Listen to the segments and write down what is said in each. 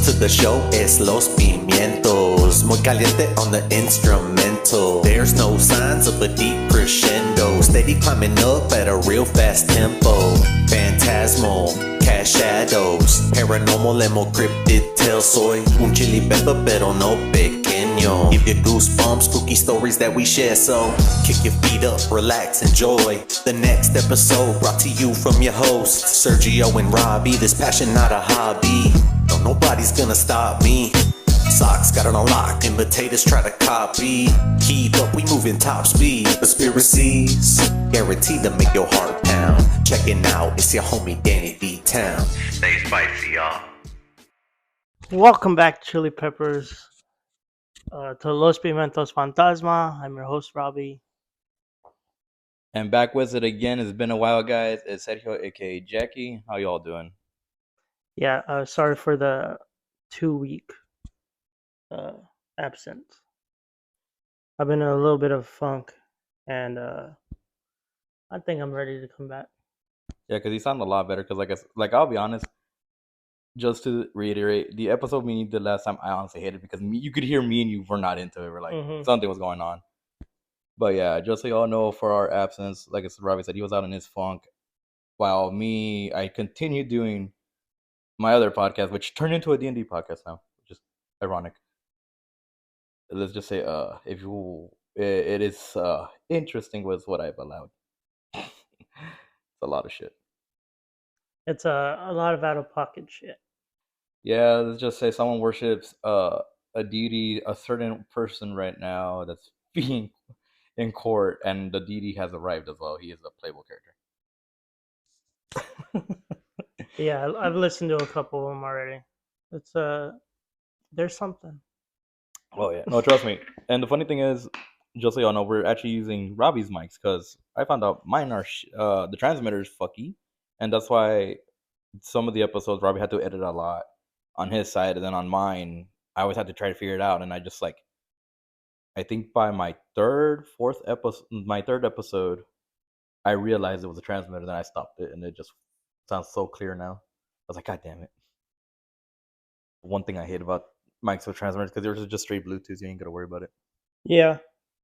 to the show, es Los Pimientos. Muy caliente on the instrumental. There's no signs of a deep crescendo. Steady climbing up at a real fast tempo. Phantasmal, cast shadows. Paranormal, emo cryptid tales. Soy un chili pepper, pero no pequeño. Give you goosebumps, spooky stories that we share. So kick your feet up, relax, enjoy the next episode. Brought to you from your hosts, Sergio and Robbie. This passion, not a hobby. No, nobody's gonna stop me. Socks got it on lock, imitators try to copy. Keep up, we moving top speed. Conspiracies, guaranteed to make your heart pound. Checking out, it's your homie Danny Dtown. Stay spicy, y'all. Welcome back, Chili Peppers, to Los Pimientos Fantasma. I'm your host, Robbie. And back with it again. It's been a while, guys. It's Sergio, aka Jackie. How y'all doing? Yeah, sorry for the 2-week absence. I've been in a little bit of funk, and I think I'm ready to come back. Yeah, because you sound a lot better. Because I'll be honest, just to reiterate, the episode we did last time, I honestly hated it because you could hear me and you were not into it. We're like, something was going on. But yeah, just so y'all know, for our absence, like I said, Robbie said, he was out in his funk. While I continued doing my other podcast, which turned into a D&D podcast now, which is ironic. Let's just say, it is interesting was what I've allowed. It's a lot of shit. It's a lot of out-of-pocket shit. Yeah, let's just say someone worships a deity, a certain person right now that's being in court, and the deity has arrived as well. He is a playable character. Yeah, I've listened to a couple of them already. It's there's something. Oh yeah, no, trust me. And the funny thing is, just so y'all know, we're actually using Robbie's mics because I found out mine are the transmitter is fucky, and that's why some of the episodes Robbie had to edit a lot on his side, and then on mine, I always had to try to figure it out. And I just I think by my third episode, I realized it was a transmitter. Then I stopped it, and it just sounds so clear now. I was like, God damn it! One thing I hate about mics with transmitters because they're just straight Bluetooth. You ain't gotta worry about it. Yeah,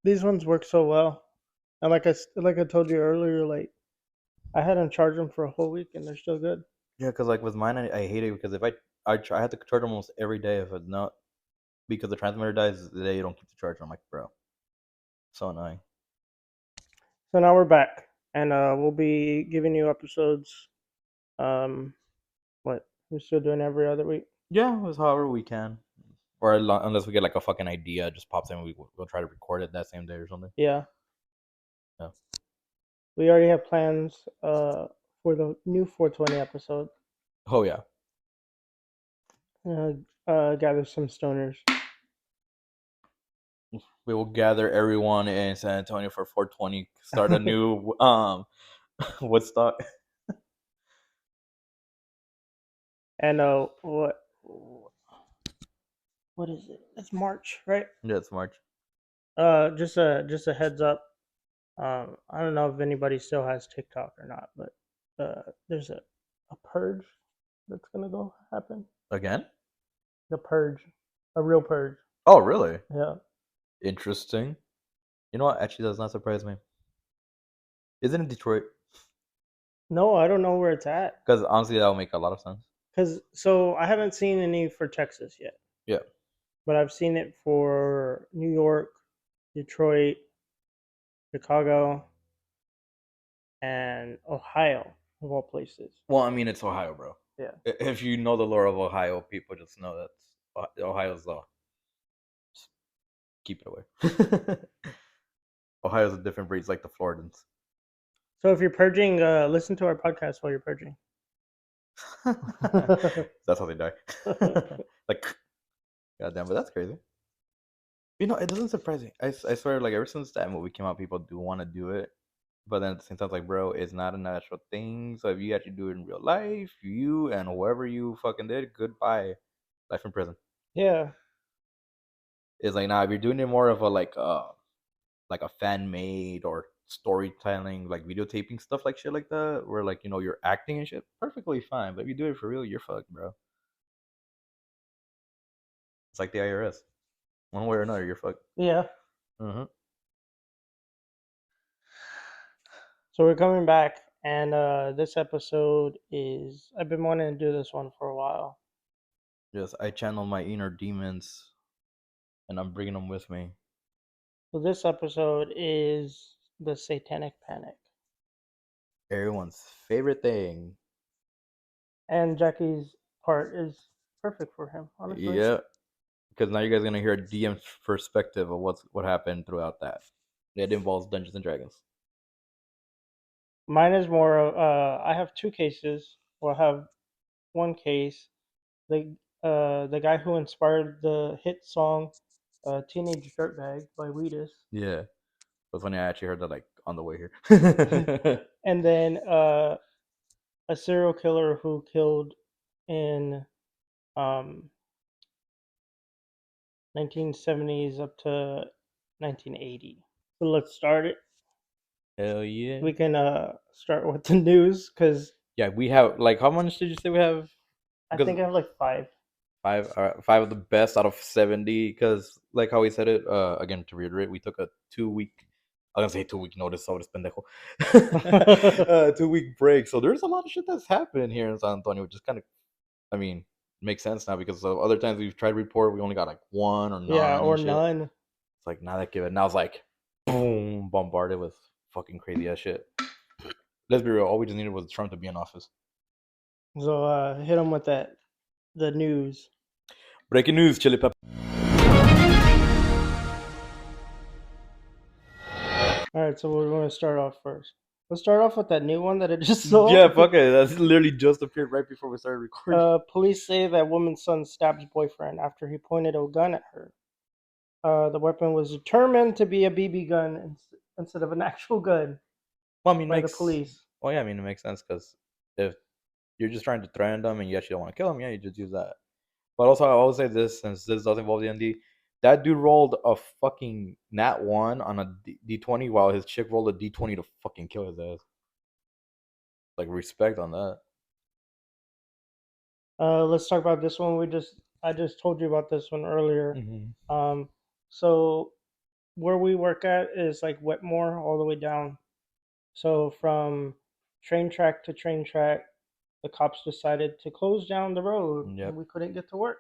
these ones work so well, and like I told you earlier, like I had them charge them for a whole week, and they're still good. Yeah, because with mine, I hate it because if I had to charge them almost every day. If it's not because the transmitter dies, the day you don't keep the charger. I'm like, bro, so annoying. So now we're back, and we'll be giving you episodes. We're still doing every other week. Yeah, it was however we can, or unless we get like a fucking idea, just pops in, we'll try to record it that same day or something. Yeah. Yeah. We already have plans for the new 420 episode. Oh yeah. Gather some stoners. We will gather everyone in San Antonio for 420. Start a new Woodstock. And what is it? It's March, right? Yeah, it's March. Just a heads up. I don't know if anybody still has TikTok or not, but there's a purge that's gonna go happen. Again? The purge, a real purge. Oh, really? Yeah. Interesting. You know what? Actually, does not surprise me. Isn't it Detroit? No, I don't know where it's at. Because honestly, that would make a lot of sense. So I haven't seen any for Texas yet. Yeah. But I've seen it for New York, Detroit, Chicago, and Ohio, of all places. Well, I mean, it's Ohio, bro. Yeah. If you know the lore of Ohio, people just know that Ohio's law. Just keep it away. Ohio's a different breed. It's like the Floridans. So if you're purging, listen to our podcast while you're purging. That's how they die. Like, goddamn, but that's crazy. You know, it doesn't surprise me. I swear, like, ever since that movie came out, people do want to do it. But then at the same time, like, bro, it's not a natural thing. So if you actually do it in real life, you and whoever you fucking did, goodbye. Life in prison. Yeah. It's like, now, if you're doing it more of a, like a fan-made or storytelling, like videotaping stuff like shit like that, where like, you know, you're acting and shit, perfectly fine. But if you do it for real, you're fucked, bro. It's like the IRS. One way or another, you're fucked. Yeah. Mm-hmm. So we're coming back, and this episode is. I've been wanting to do this one for a while. Yes, I channel my inner demons, and I'm bringing them with me. So this episode is the Satanic Panic, Everyone's favorite thing. and Jackie's part is perfect for him, honestly. Yeah, because now you guys are gonna hear a DM perspective of what happened throughout that. It involves Dungeons and Dragons. Mine is more. I have two cases. Well, I have one case. The guy who inspired the hit song "Teenage Dirtbag" by Wheatus. Yeah, it was funny. I actually heard that like on the way here. And then a serial killer who killed in 1970s up to 1980. So let's start it. Hell yeah. We can start with the news because Yeah, we have like how much did you say we have? I Because think I have like 5. five of the best out of 70. Because like how we said it, again to reiterate, we took a 2 week. I was gonna say 2 week notice, so this pendejo. 2 week break. So there's a lot of shit that's happening here in San Antonio, which is kind of, I mean, makes sense now because of other times we've tried to report, we only got like one or none. Yeah, or and shit. none. It's like now that give it. Now it's like boom, bombarded with fucking crazy ass shit. Let's be real. All we just needed was Trump to be in office. So hit him with that. The news. Breaking news, Chili Pepper. All right, so we're going to start off first. Let's start off with that new one that I just saw. Yeah, fuck it. That's literally just appeared right before we started recording. Police say that woman's son stabbed boyfriend after he pointed a gun at her. The weapon was determined to be a BB gun instead of an actual gun Well, I mean, by the police. Well, yeah, I mean, it makes sense because if you're just trying to threaten them and you actually don't want to kill them, yeah, you just use that. But also, I always say this, since this does involve the ND, that dude rolled a fucking nat 1 on a D20 while his chick rolled a D20 to fucking kill his ass. Like, respect on that. Let's talk about this one. I just told you about this one earlier. So where we work at is like Wetmore all the way down. So from train track to train track, the cops decided to close down the road, and we couldn't get to work.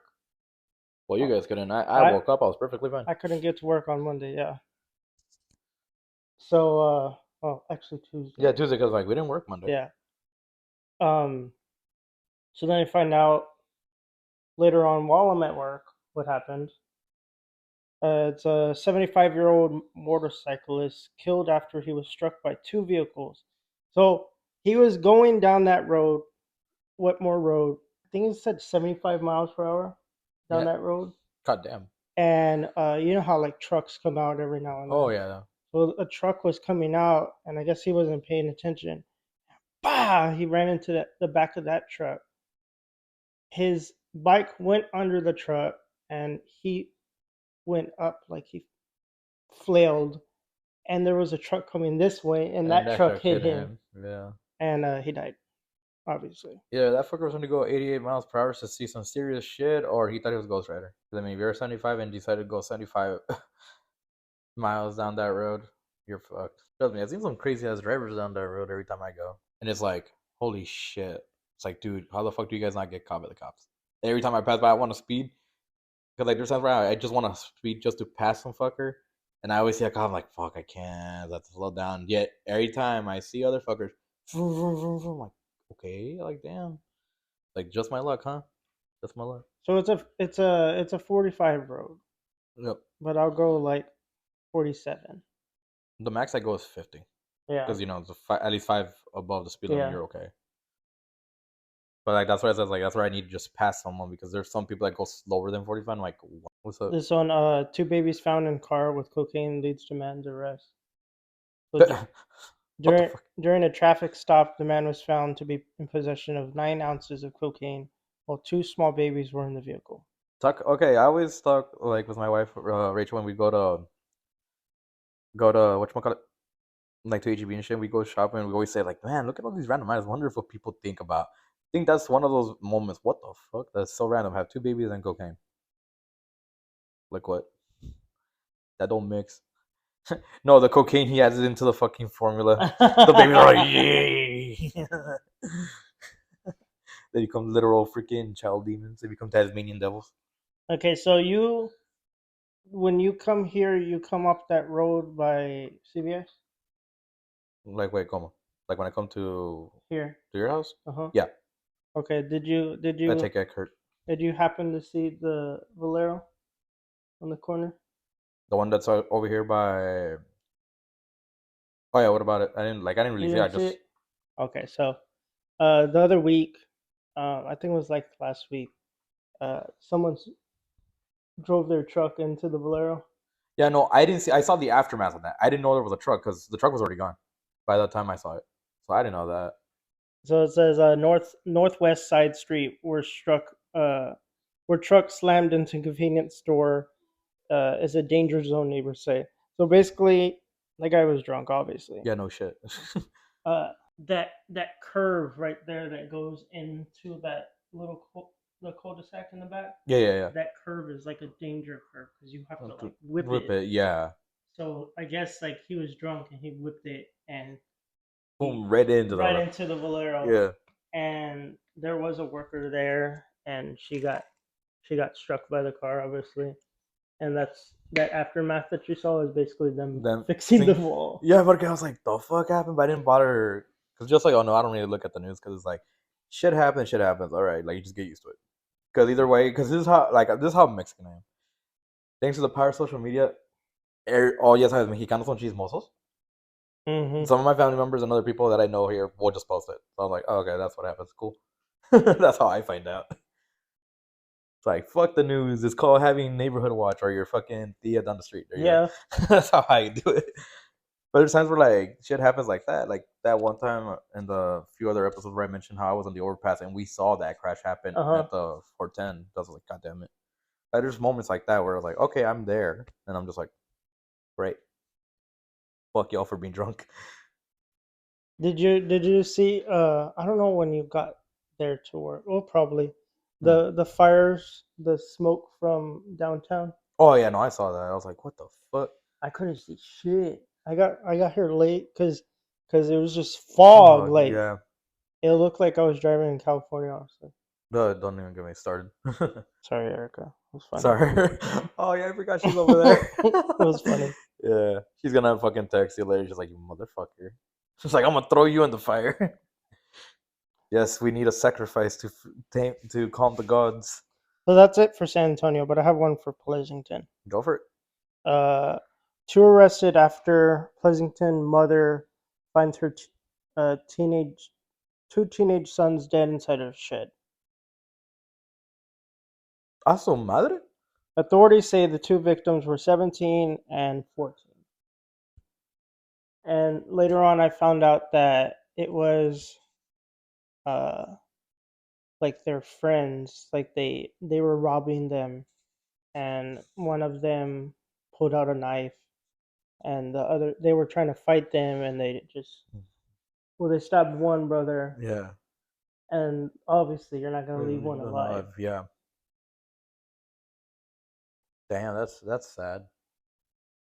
Well, you guys couldn't. I woke up. I was perfectly fine. I couldn't get to work on Monday. Yeah. So well, actually Tuesday. Yeah, Tuesday because like we didn't work Monday. Yeah. So then I find out later on while I'm at work what happened. It's a 75-year-old motorcyclist killed after he was struck by 2 vehicles. So he was going down that road, Wetmore Road. I think it said 75 miles per hour down that road. God damn. And you know how like trucks come out every now and then. Oh yeah. So a truck was coming out, and I guess he wasn't paying attention. Bah! He ran into the back of that truck. His bike went under the truck, and he went up like he flailed. And there was a truck coming this way, and that truck hit him. Yeah. And he died, obviously. Yeah, that fucker was going to go 88 miles per hour to see some serious shit, or he thought he was Ghost Rider. I mean, if you're 75 and decided to go 75 miles down that road, you're fucked. Trust me, I've seen some crazy ass drivers down that road every time I go. And it's like, holy shit. It's like, dude, how the fuck do you guys not get caught by the cops? And every time I pass by, I want to speed. Because like there's times where I just want to speed just to pass some fucker. And I always see a cop, I'm like, fuck, I can't. I have to slow down. Yet every time I see other fuckers, vroom, vroom, vroom, vroom, I'm like, okay, like damn. Like just my luck, huh? Just my luck. So it's a 45 road. Yep. But I'll go like 47. The max I go is 50. Yeah. Because you know, at least 5 above the speed limit, Yeah. you're okay. But like that's why it says like that's where I need to just pass someone because there's some people that go slower than 45. I'm like, what's up? This one, 2 babies found in car with cocaine leads to man's arrest. So during a traffic stop, the man was found to be in possession of 9 ounces of cocaine, while 2 small babies were in the vehicle. Okay, I always talk like with my wife Rachel when we go to whatchamacallit, like to HEB and shit. We go shopping and we always say like, man, look at all these random items. I wonder if what people think about. I think that's one of those moments. What the fuck? That's so random. Have 2 babies and cocaine. Like what? That don't mix. No, the cocaine he adds it into the fucking formula. The babies are like, yay! They become literal freaking child demons. They become Tasmanian devils. Okay, so when you come here, you come up that road by CVS Like, wait, come on. Like when I come to here. your house? Uh-huh. Yeah. Okay, did you I take Eckhart. did you happen to see the Valero on the corner? The one that's over here by. Oh yeah, what about it? I didn't really You see it. I didn't see just it? Okay, so the other week, I think it was like last week, someone drove their truck into the Valero. yeah, no, I didn't see. I saw the aftermath of that. I didn't know there was a truck because the truck was already gone by the time I saw it. So I didn't know that. So it says northwest side street where truck slammed into convenience store is a danger zone, neighbors say. So basically, that guy was drunk, obviously. Yeah, no shit. That curve right there that goes into that little the cul-de-sac in the back. Yeah. That curve is like a danger curve because you have to like Whip whip it. Yeah. So I guess like he was drunk and he whipped it and Boom, right into into the Valero. Yeah. And there was a worker there, and she got struck by the car, obviously. And that aftermath that you saw is basically them fixing the wall. Yeah, but I was like, the fuck happened? But I didn't bother because just like, oh no, I don't really look at the news because it's like, shit happens. All right, like you just get used to it. Because either way, because this is how Mexican I am. Thanks to the power of social media, ya sabes, mexicanos son chismosos. Mm-hmm. Some of my family members and other people that I know here will just post it. So I'm like, oh, okay, that's what happens. Cool. That's how I find out. It's like, fuck the news. It's called having neighborhood watch or your fucking tia down the street. Yeah. That's how I do it. But there's times where like shit happens like that. Like that one time in the few other episodes where I mentioned how I was on the overpass and we saw that crash happen at the 410. I was like, God damn it. Like, there's moments like that where I was like, okay, I'm there. And I'm just like, great. Fuck y'all for being drunk. Did you see I don't know when you got there to work. Well, probably the fires, the smoke from downtown. Oh yeah, no, I saw that. I was like, what the fuck? I couldn't see shit. I got here late because it was just fog. Like yeah. it looked like I was driving in California, honestly. Don't even get me started. Sorry, Erica. It was funny. Sorry. Oh yeah, I forgot she's over there. It was funny. Yeah, she's gonna fucking text you later. She's like, you motherfucker. She's like, I'm gonna throw you in the fire. Yes, we need a sacrifice to calm the gods. So that's it for San Antonio, but I have one for Pleasanton. Go for it. 2 arrested after Pleasanton mother finds her two teenage sons dead inside a shed. ¿A su madre? Authorities say the 2 victims were 17 and 14. And later on, I found out that it was like their friends, like they were robbing them, and one of them pulled out a knife, and the other they were trying to fight them, and they stabbed one brother. Yeah. And obviously, you're not gonna leave one alive. Yeah. Damn, that's sad.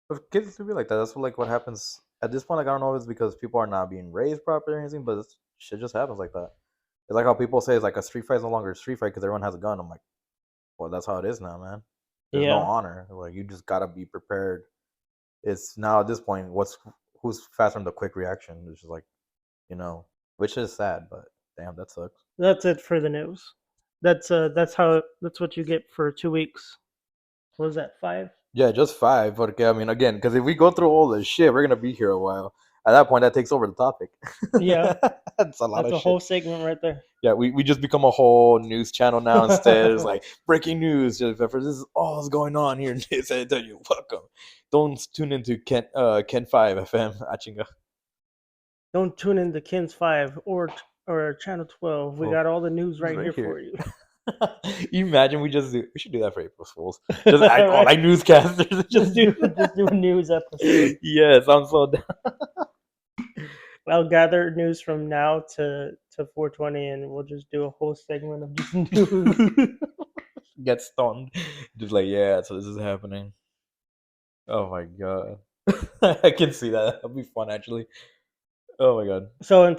But kids do be like that. That's what happens at this point. Like I don't know if it's because people are not being raised properly or anything, but shit just happens like that. It's like how people say it's like a street fight is no longer a street fight because everyone has a gun. I'm like, well, that's how it is now, man. There's no honor. Like you just gotta be prepared. It's now at this point, who's faster in the quick reaction? It's just like, which is sad, but damn, that sucks. That's it for the news. That's what you get for 2 weeks. What was that, 5? Yeah, just 5. But okay, I mean, again, because if we go through all this shit, we're gonna be here a while. At that point, that takes over the topic. Yeah, that's a lot of shit. That's a whole segment right there. Yeah, we just become a whole news channel now instead. It's like breaking news. This is all that's going on here in San Antonio. Welcome. Don't tune into Ken 5 FM. Achinga. Don't tune into Ken's 5 or Channel 12. We got all the news right here for you. You imagine we should do that for April Fools. Just act all like newscasters. Just do a news episode. Yes, I'm so down. I'll gather news from now to 420, and we'll just do a whole segment of just news. get stoned. Just like, yeah, so this is happening. Oh my god. I can see that. That'll be fun actually. Oh my god. So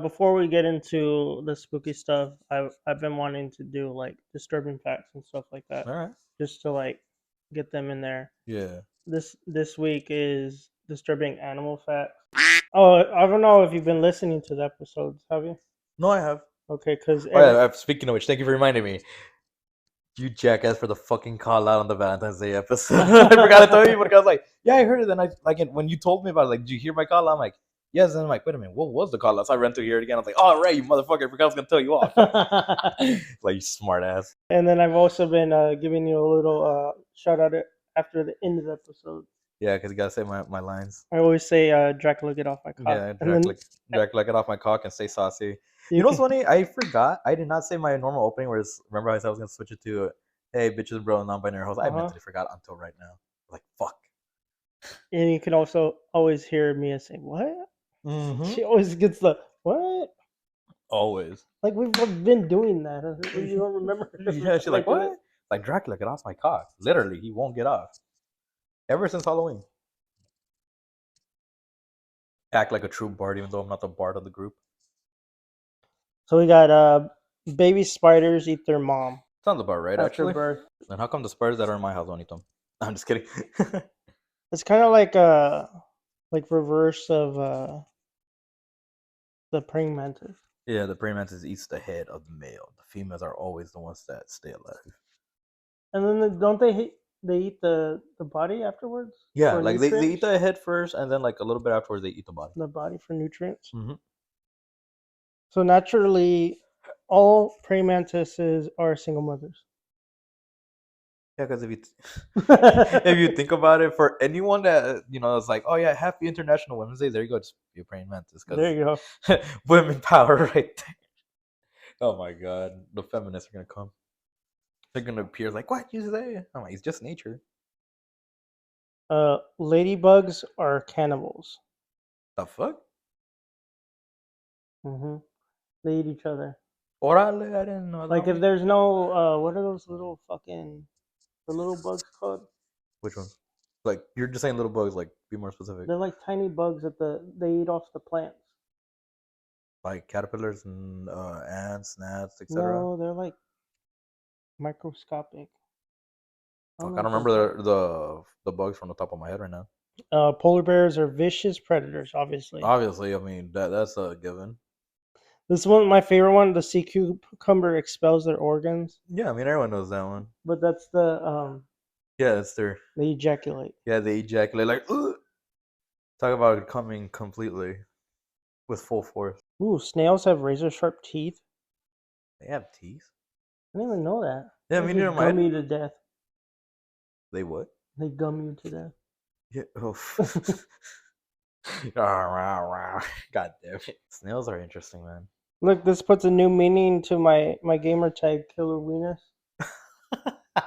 before we get into the spooky stuff, I've been wanting to do like disturbing facts and stuff like that, Alright. just to like get them in there. Yeah. This week is disturbing animal facts. Oh, I don't know if you've been listening to the episodes, have you? No, I have. Okay, because Oh, yeah, speaking of which, thank you for reminding me. You jackass for the fucking call out on the Valentine's Day episode. I forgot to tell you, but I was like, yeah, I heard it. And I like when you told me about it, like, did you hear my call out? I'm like, yes. And I'm like, wait a minute, what was the call out? So I ran to hear it again. I was like, oh, right, you motherfucker. I forgot I was gonna tell you off. Like, you smart ass. And then I've also been giving you a little shout out after the end of the episode. Yeah, because you gotta say my lines. I always say, Dracula, get off my cock. Yeah, Dracula, get off my cock and stay saucy. You know what's funny? I forgot. I did not say my normal opening. Remember I said I was gonna switch it to, "Hey, bitches, bro, non-binary hoes." I mentally forgot until right now. Like, fuck. And you can also always hear Mia say, "What?" Mm-hmm. She always gets the "what?" Always. Like we've been doing that. You don't remember? Yeah, she's like, what? Like, Dracula, get off my cock. Literally, he won't get off. Ever since Halloween. Act like a true bard, even though I'm not the bard of the group. So we got baby spiders eat their mom. Sounds about right, after actually. birth. And how come the spiders that are in my house don't eat them? I'm just kidding. It's kind of like reverse of the praying mantis. Yeah, the praying mantis eats the head of the male. The females are always the ones that stay alive. And then don't they eat the body afterwards? Yeah, for like they nutrients? eat the head first, and then like a little bit afterwards they eat the body. The body for nutrients. Mm-hmm. So naturally, all praying mantises are single mothers. Yeah, because if you think about it, for anyone that is like, oh yeah, happy International Women's Day, there you go, just be a praying mantis. There you go. Women power right there. Oh my god, the feminists are gonna come. They're gonna appear like, what you say? I'm like, it's just nature. Ladybugs are cannibals. The fuck? Mm-hmm. They eat each other. Orale, I didn't know. Like if there's no, what are those little the little bugs called? Which one? Like, you're just saying little bugs. Like, be more specific. They're like tiny bugs they eat off the plants. Like caterpillars and ants, gnats, etc. No, they're like microscopic. I don't remember the bugs from the top of my head right now. Polar bears are vicious predators, obviously. Obviously, I mean that's a given. This is my favorite one. The sea cucumber expels their organs. Yeah, I mean everyone knows that one. But that's the Yeah, it's their. they ejaculate. Yeah, they ejaculate like. Ugh! Talk about it coming completely, with full force. Ooh, snails have razor sharp teeth. They have teeth. I didn't even know that. Yeah, They me neither. gum you to death. They what? They gum you to death. Yeah. Oh. God damn it. Snails are interesting, man. Look, this puts a new meaning to my gamer tag, Killer Venus.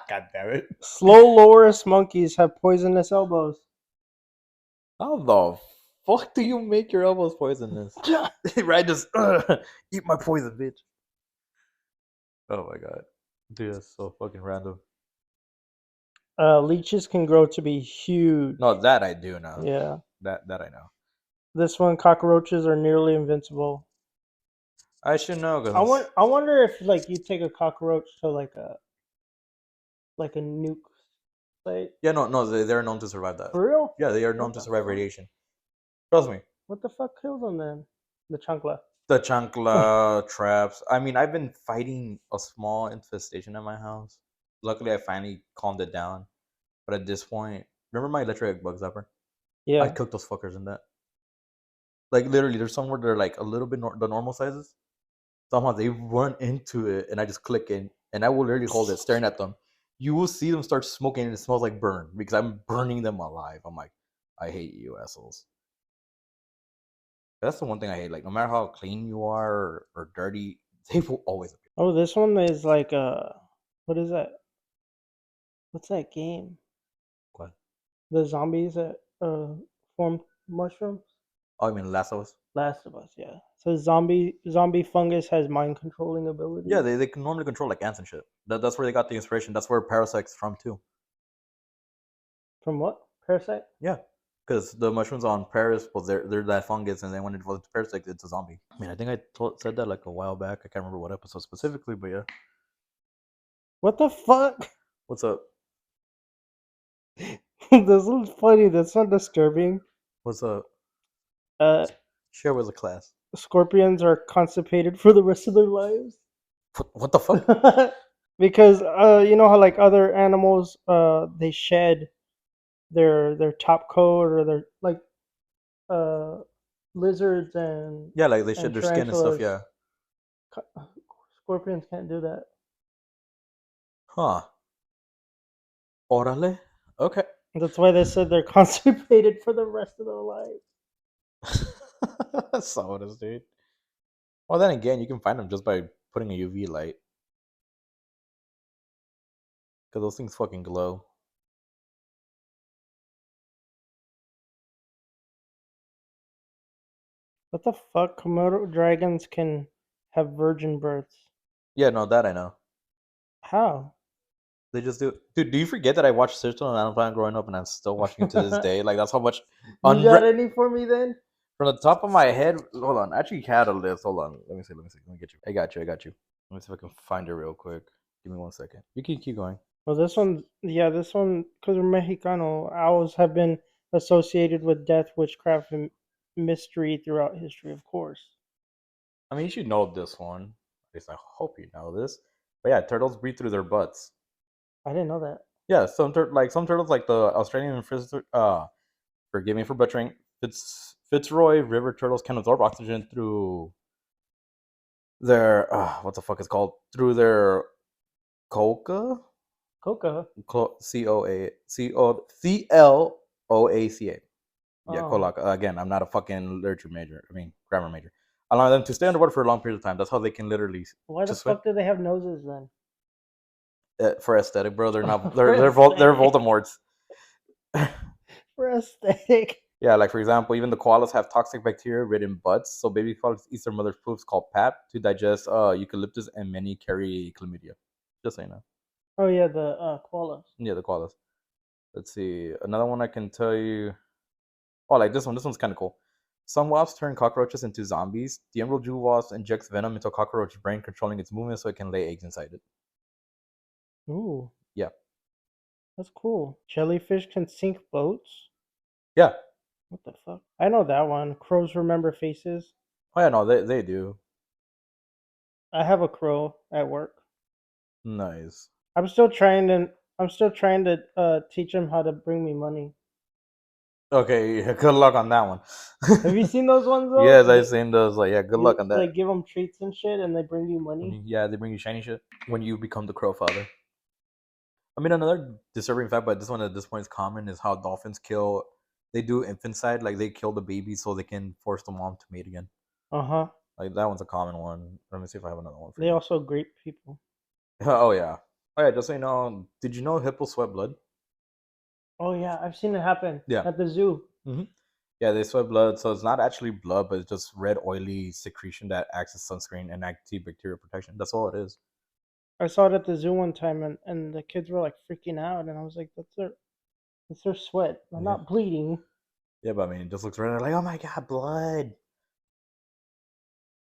God damn it. Slow loris monkeys have poisonous elbows. How the fuck do you make your elbows poisonous? Right, just eat my poison, bitch. Oh my god. Dude, that's so fucking random. Leeches can grow to be huge. No, that I do know. Yeah. That I know. This one, cockroaches are nearly invincible. I should know. Cause I wonder if like you take a cockroach to like a nuke site. Yeah, no, they're known to survive that. For real? Yeah, they are known to survive radiation. Trust me. What the fuck kills them then? The chancla. The chancla traps. I mean, I've been fighting a small infestation at my house. Luckily, I finally calmed it down. But at this point, remember my electric bug zapper? Yeah. I cooked those fuckers in that. Like literally, there's somewhere they're like a little bit the normal sizes. Somehow they run into it, and I just click in, and I will literally hold it, staring at them. You will see them start smoking, and it smells like burn because I'm burning them alive. I'm like, I hate you, assholes. That's the one thing I hate. Like, no matter how clean you are or dirty, they will always appear. Oh, this one is like what is that? What's that game? What? The zombies that form mushrooms. Oh, I mean Last of Us? Last of Us, yeah. So zombie fungus has mind controlling abilities. Yeah, they can normally control like ants and shit. That's where they got the inspiration. That's where Parasite's from too. From what? Parasite? Yeah, because the mushrooms on Paris, well, they're that fungus, and then when it was Parasite, it's a zombie. I mean, I think said that like a while back. I can't remember what episode specifically, but yeah. What the fuck? What's up? This is funny. That's not disturbing. What's up? Share with a class. Scorpions are constipated for the rest of their lives. What the fuck? Because you know how like other animals, they shed their top coat, or their like lizards and yeah, like they shed their skin and stuff. Yeah. Scorpions can't do that. Huh. Orale. Okay. That's why they said they're constipated for the rest of their life. That's so what it is, dude. Well, then again, you can find them just by putting a UV light. Because those things fucking glow. What the fuck? Komodo dragons can have virgin births. Yeah, no, that I know. How? They just do. Dude, do you forget that I watched Sister and Animal Planet growing up, and I'm still watching it to this day? Like, that's how much. You got any for me then? From the top of my head, hold on. I actually had a list. Hold on. Let me see. Let me get you. I got you. Let me see if I can find it real quick. Give me 1 second. You can keep going. Well, this one, because we're Mexicano, owls have been associated with death, witchcraft, and mystery throughout history, of course. I mean, you should know this one. At least I hope you know this. But yeah, turtles breathe through their butts. I didn't know that. Yeah, some turtles, like the Australian forgive me for butchering, Fitzroy River turtles can absorb oxygen through their what the fuck is called, through their coca. CLOACA. Yeah, cloaca. Again, I'm not a fucking literature major. I mean, grammar major. Allow them to stay underwater for a long period of time. That's how they can literally. Why the fuck do they have noses then? For aesthetic, bro. They're not. They're Voldemorts. For aesthetic. Yeah, like for example, even the koalas have toxic bacteria ridden butts. So baby koalas eat their mother's poops called pap to digest eucalyptus, and many carry chlamydia. Just so you know. Oh yeah, the koalas. Yeah, the koalas. Let's see. Another one I can tell you. Oh, like this one. This one's kind of cool. Some wasps turn cockroaches into zombies. The emerald jewel wasp injects venom into a cockroach's brain, controlling its movement so it can lay eggs inside it. Ooh. Yeah. That's cool. Jellyfish can sink boats? Yeah. What the fuck? I know that one. Crows remember faces. Oh yeah, no, they do. I have a crow at work. Nice. I'm still trying to teach him how to bring me money. Okay, good luck on that one. Have you seen those ones though? Yes, I've seen those. Like, yeah, good luck on that. Like, give them treats and shit, and they bring you money. Yeah, they bring you shiny shit when you become the crow father. I mean, another disturbing fact, but this one at this point is common, is how dolphins kill. They do infanticide, like they kill the baby so they can force the mom to mate again. Like that one's a common one. Let me see if I have another one for you. They also grape people. Oh yeah. Oh yeah. Just so you know, did you know hippos sweat blood? Oh yeah, I've seen it happen. Yeah. At the zoo. Mm-hmm. Yeah, they sweat blood, so it's not actually blood, but it's just red, oily secretion that acts as sunscreen and antibacterial protection. That's all it is. I saw it at the zoo one time, and the kids were like freaking out, and I was like, that's their sweat. They're not bleeding. Yeah, but I mean, it just looks red. Like, oh my god, blood.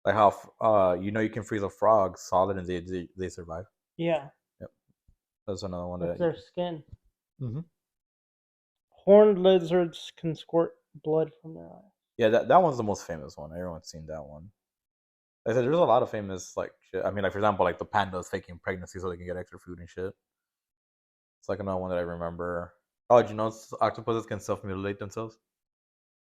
Like how you can freeze a frog solid and they survive. Yeah. Yep. That's another one. That's their skin. Mm-hmm. Horned lizards can squirt blood from their eyes. Yeah, that one's the most famous one. Everyone's seen that one. Like I said, there's a lot of famous like shit. I mean, like for example, like the pandas faking pregnancy so they can get extra food and shit. It's like another one that I remember. Oh, did you know octopuses can self-mutilate themselves?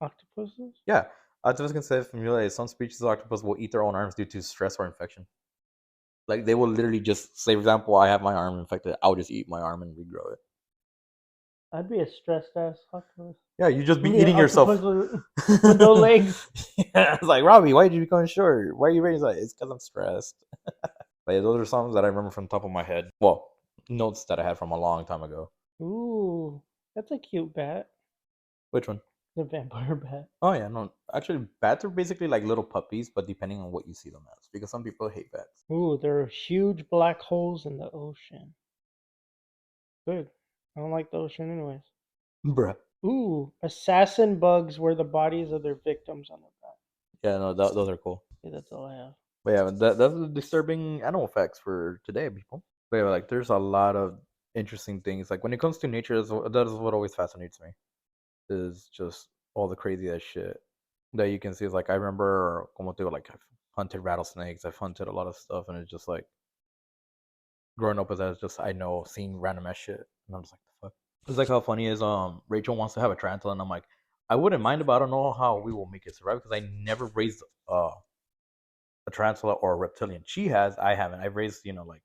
Octopuses? Yeah, octopuses can self-mutilate. Some species of octopus will eat their own arms due to stress or infection. Like they will literally just say, for example, I have my arm infected. I'll just eat my arm and regrow it. I'd be a stressed ass octopus. Yeah, you just be eating yourself with no legs. Yeah, it's like, Robbie, why did you become short? Why are you raising that? It's because I'm stressed. But yeah, those are some that I remember from the top of my head. Well, notes that I had from a long time ago. Ooh, that's a cute bat. Which one? The vampire bat. Oh yeah, no. Actually, bats are basically like little puppies, but depending on what you see them as, because some people hate bats. Ooh, there are huge black holes in the ocean. Good. I don't like the ocean anyways. Bruh. Ooh, assassin bugs were the bodies of their victims on the back. Yeah, no, those are cool. Okay, that's all I have. But yeah, that's the disturbing animal facts for today, people. But yeah, like there's a lot of interesting things. Like when it comes to nature, that is what always fascinates me. Is just all the crazy ass shit that you can see. Is like I remember, como te digo, like I've hunted rattlesnakes, I've hunted a lot of stuff, and it's just like growing up as that, it's just I know seeing random ass shit, and I'm just like the fuck. It's like how funny is Rachel wants to have a tarantula, and I'm like I wouldn't mind, but I don't know how we will make it survive because I never raised a tarantula or a reptilian. She has, I haven't. I've raised like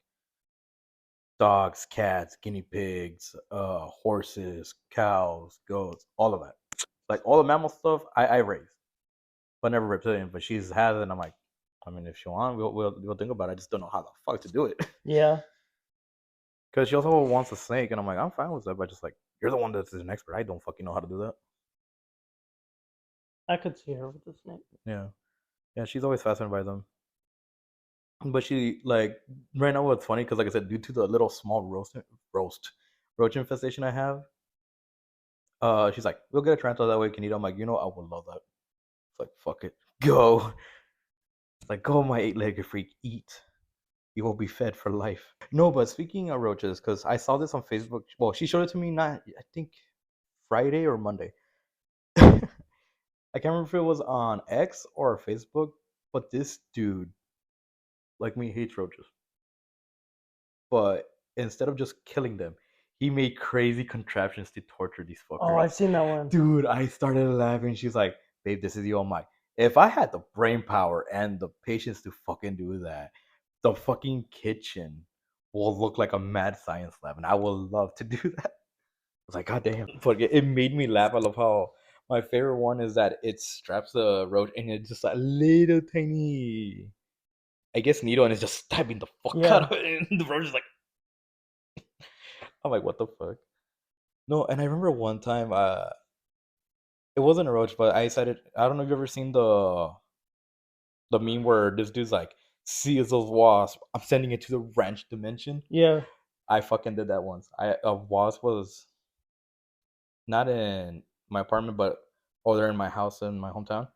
dogs, cats, guinea pigs, horses, cows, goats, all of that. Like all the mammal stuff, I raised, but never reptilian. But she's has it, and I'm like, I mean, if she wants, we'll think about it. I just don't know how the fuck to do it. Yeah. Because she also wants a snake, and I'm like, I'm fine with that, but just like you're the one that's an expert. I don't fucking know how to do that. I could see her with the snake. Yeah, yeah, she's always fascinated by them. But she like right now, what's funny because like I said, due to the little small roach infestation I have, she's like, we'll get a tarantula that way we can eat. I'm like, I would love that. It's like, fuck it, go. It's like, go, my 8-legged freak, eat. You will be fed for life. No, but speaking of roaches, because I saw this on Facebook. Well, she showed it to me not, I think, Friday or Monday. I can't remember if it was on X or Facebook, but this dude, like me, hates roaches. But instead of just killing them, he made crazy contraptions to torture these fuckers. Oh, I've seen that one. Dude, I started laughing. She's like, babe, this is you on my. If I had the brain power and the patience to fucking do that, the fucking kitchen will look like a mad science lab, and I would love to do that. I was like, God damn. But it made me laugh. I love how my favorite one is that it straps the roach and it's just a little tiny, I guess, needle, and it's just stabbing the fuck out of it. And the roach is like, I'm like, what the fuck? No, and I remember one time, it wasn't a roach, but I decided, I don't know if you've ever seen the meme where this dude's like, see as those wasp, I'm sending it to the ranch dimension. Yeah. I fucking did that once. A wasp was not in my apartment, but they're in my house in my hometown.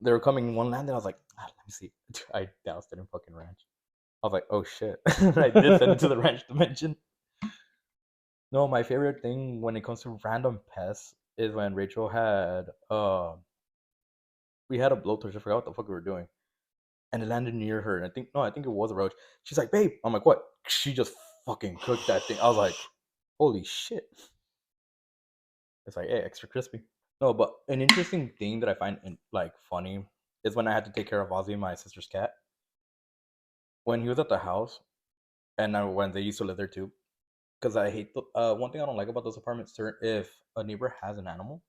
They were coming in one land, and I was like, let me see. I doused it in fucking ranch. I was like, oh shit. I did send it to the ranch dimension. No, my favorite thing when it comes to random pests is when Rachel had we had a blowtorch. I forgot what the fuck we were doing, and it landed near her. And I think it was a roach. She's like, babe. I'm like, what? She just fucking cooked that thing. I was like, holy shit. It's like, hey, extra crispy. No, but an interesting thing that I find funny is when I had to take care of Ozzy, my sister's cat. When he was at the house, and when they used to live there too, because I hate one thing I don't like about those apartments. If a neighbor has an animal,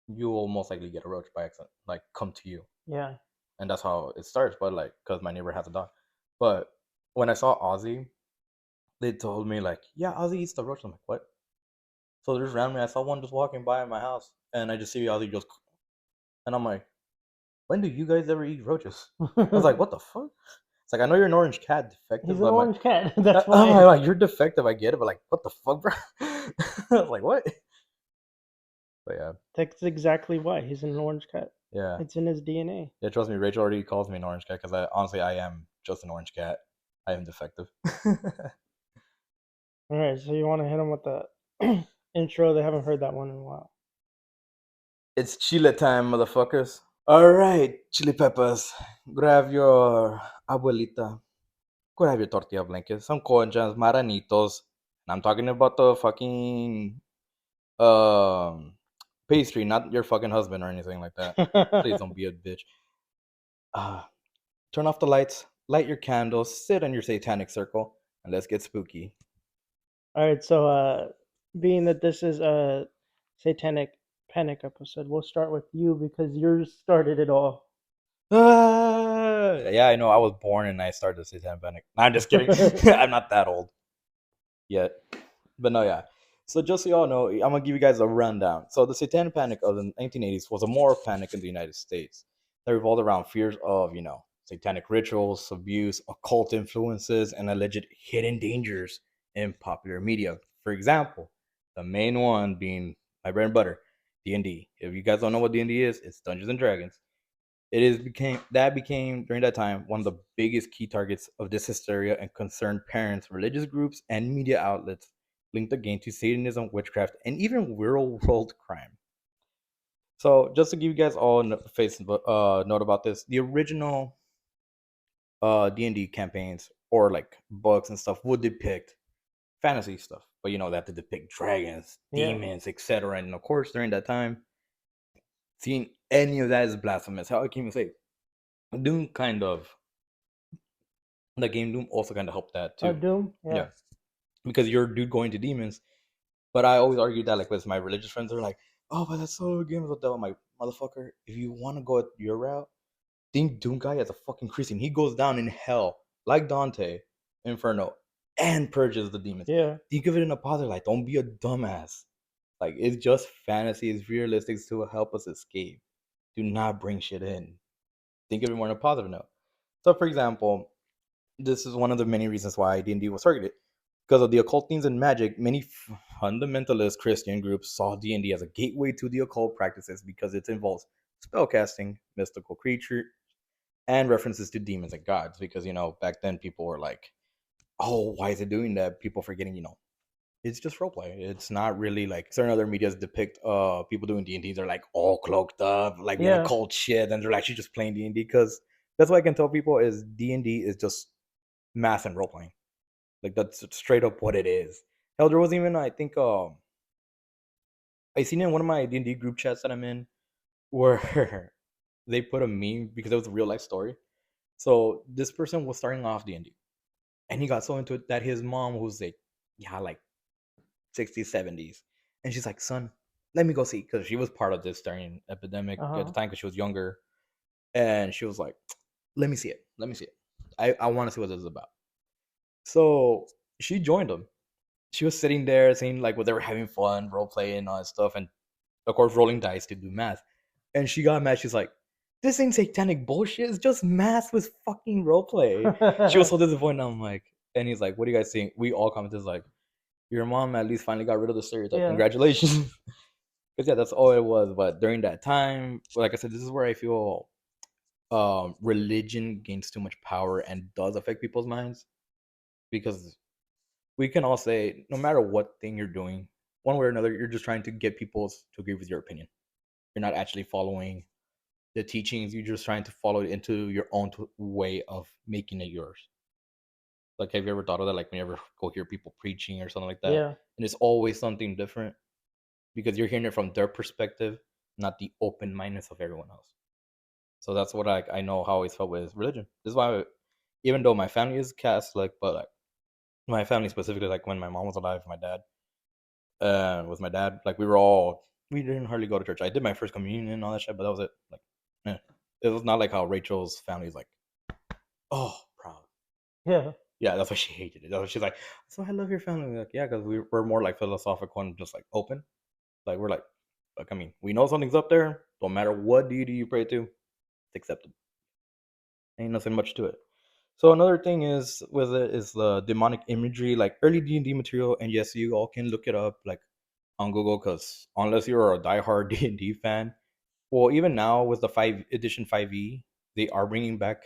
you will most likely get a roach by accident, like come to you. Yeah. And that's how it starts. But like, because my neighbor has a dog. But when I saw Ozzy, they told me like, yeah, Ozzy eats the roach. I'm like, what? So there's randomly, I saw one just walking by my house, and I just see Ozzy just, and I'm like, when do you guys ever eat roaches? I was like, what the fuck? It's like, I know you're an orange cat, defective. He's an orange cat. That's why. I'm like, you're defective. I get it, but like, what the fuck, bro? I was like, what? But yeah. That's exactly why he's an orange cat. Yeah. It's in his DNA. Yeah, trust me, Rachel already calls me an orange cat because honestly, I am just an orange cat. I am defective. All right, so you want to hit him with the intro? They haven't heard that one in a while. It's chile time, motherfuckers. All right, chili peppers. Grab your abuelita. Grab your tortilla blankets, some conchas, maranitos. And I'm talking about the fucking pastry, not your fucking husband or anything like that. Please don't be a bitch. Turn off the lights, light your candles, sit in your satanic circle, and let's get spooky. All right, so being that this is a satanic panic episode, we'll start with you because yours started it all. Yeah, I know. I was born and I started the satanic panic. No, I'm just kidding. I'm not that old yet. But no, yeah. So just so y'all know, I'm gonna give you guys a rundown. So the Satanic Panic of the 1980s was a moral panic in the United States that revolved around fears of, satanic rituals, abuse, occult influences, and alleged hidden dangers in popular media. For example, the main one being my bread and butter, D&D. If you guys don't know what D&D is, it's Dungeons and Dragons. It became during that time one of the biggest key targets of this hysteria and concerned parents, religious groups, and media outlets linked the game to Satanism, witchcraft, and even real world crime. So, just to give you guys all a face note about this, the original D&D campaigns or like books and stuff would depict fantasy stuff, but they have to depict dragons, Yeah. demons, etc. And of course, during that time, seeing any of that is blasphemous. How can you say Doom kind of the game Doom also kind of helped that too. Doom? Yeah. Because you're a dude going to demons. But I always argue that like with my religious friends, they're like, oh, but that's so game of the devil. I'm like, motherfucker, if you want to go your route, think Doom guy as a fucking Christian. He goes down in hell like Dante, Inferno, and purges the demons. Yeah. Think of it in a positive light. Don't be a dumbass. Like it's just fantasy. It's realistic to help us escape. Do not bring shit in. Think of it more in a positive note. So, for example, this is one of the many reasons why D&D was targeted. Because of the occult themes and magic, many fundamentalist Christian groups saw D&D as a gateway to the occult practices because it involves spellcasting, mystical creature, and references to demons and gods. Because, back then people were like, oh, why is it doing that? People forgetting, it's just roleplay. It's not really like certain other medias depict people doing D&D. They're like all cloaked up, like in occult shit, and they're actually just playing D&D. Because that's what I can tell people is D&D is just math and role playing. Like that's straight up what it is. Hell, there was even I think I seen it in one of my D&D group chats that I'm in where they put a meme because it was a real life story. So this person was starting off D&D, and he got so into it that his mom was like, like 60s, 70s, and she's like, son, let me go see, because she was part of this during epidemic at the time because she was younger, and she was like, let me see it. I want to see what this is about. So she joined them. She was sitting there saying like, they were having fun, role playing, all that stuff, and of course rolling dice to do math. And she got mad. She's like, "This ain't satanic bullshit. It's just math with fucking role play." She was so disappointed. I'm like, and he's like, "What do you guys think?" We all commented like, "Your mom at least finally got rid of the stereotype. Congratulations." Because that's all it was. But during that time, like I said, this is where I feel religion gains too much power and does affect people's minds, because we can all say no matter what thing you're doing, one way or another, you're just trying to get people to agree with your opinion. You're not actually following the teachings. You're just trying to follow it into your own way of making it yours. Like, have you ever thought of that? Like, when you ever go hear people preaching or something like that, and it's always something different because you're hearing it from their perspective, not the open mindedness of everyone else. So that's what I know how I always felt with religion. This is why, even though my family is Catholic, but like my family specifically, like when my mom was alive, my dad, with my dad, like we didn't hardly go to church. I did my first communion and all that shit, but that was it. Like, it was not like how Rachel's family is like, oh, proud. Yeah, that's why she hated it. That's why she's like, so I love your family. Like, yeah, because we're more like philosophical and just like open. Like we're like, I mean, we know something's up there. Don't matter what deity you pray to, it's accepted. Ain't nothing much to it. So another thing is with it is the demonic imagery, like early D&D material, and yes, you all can look it up like on Google, because unless you're a diehard D&D fan, well, even now with the 5 edition 5e, they are bringing back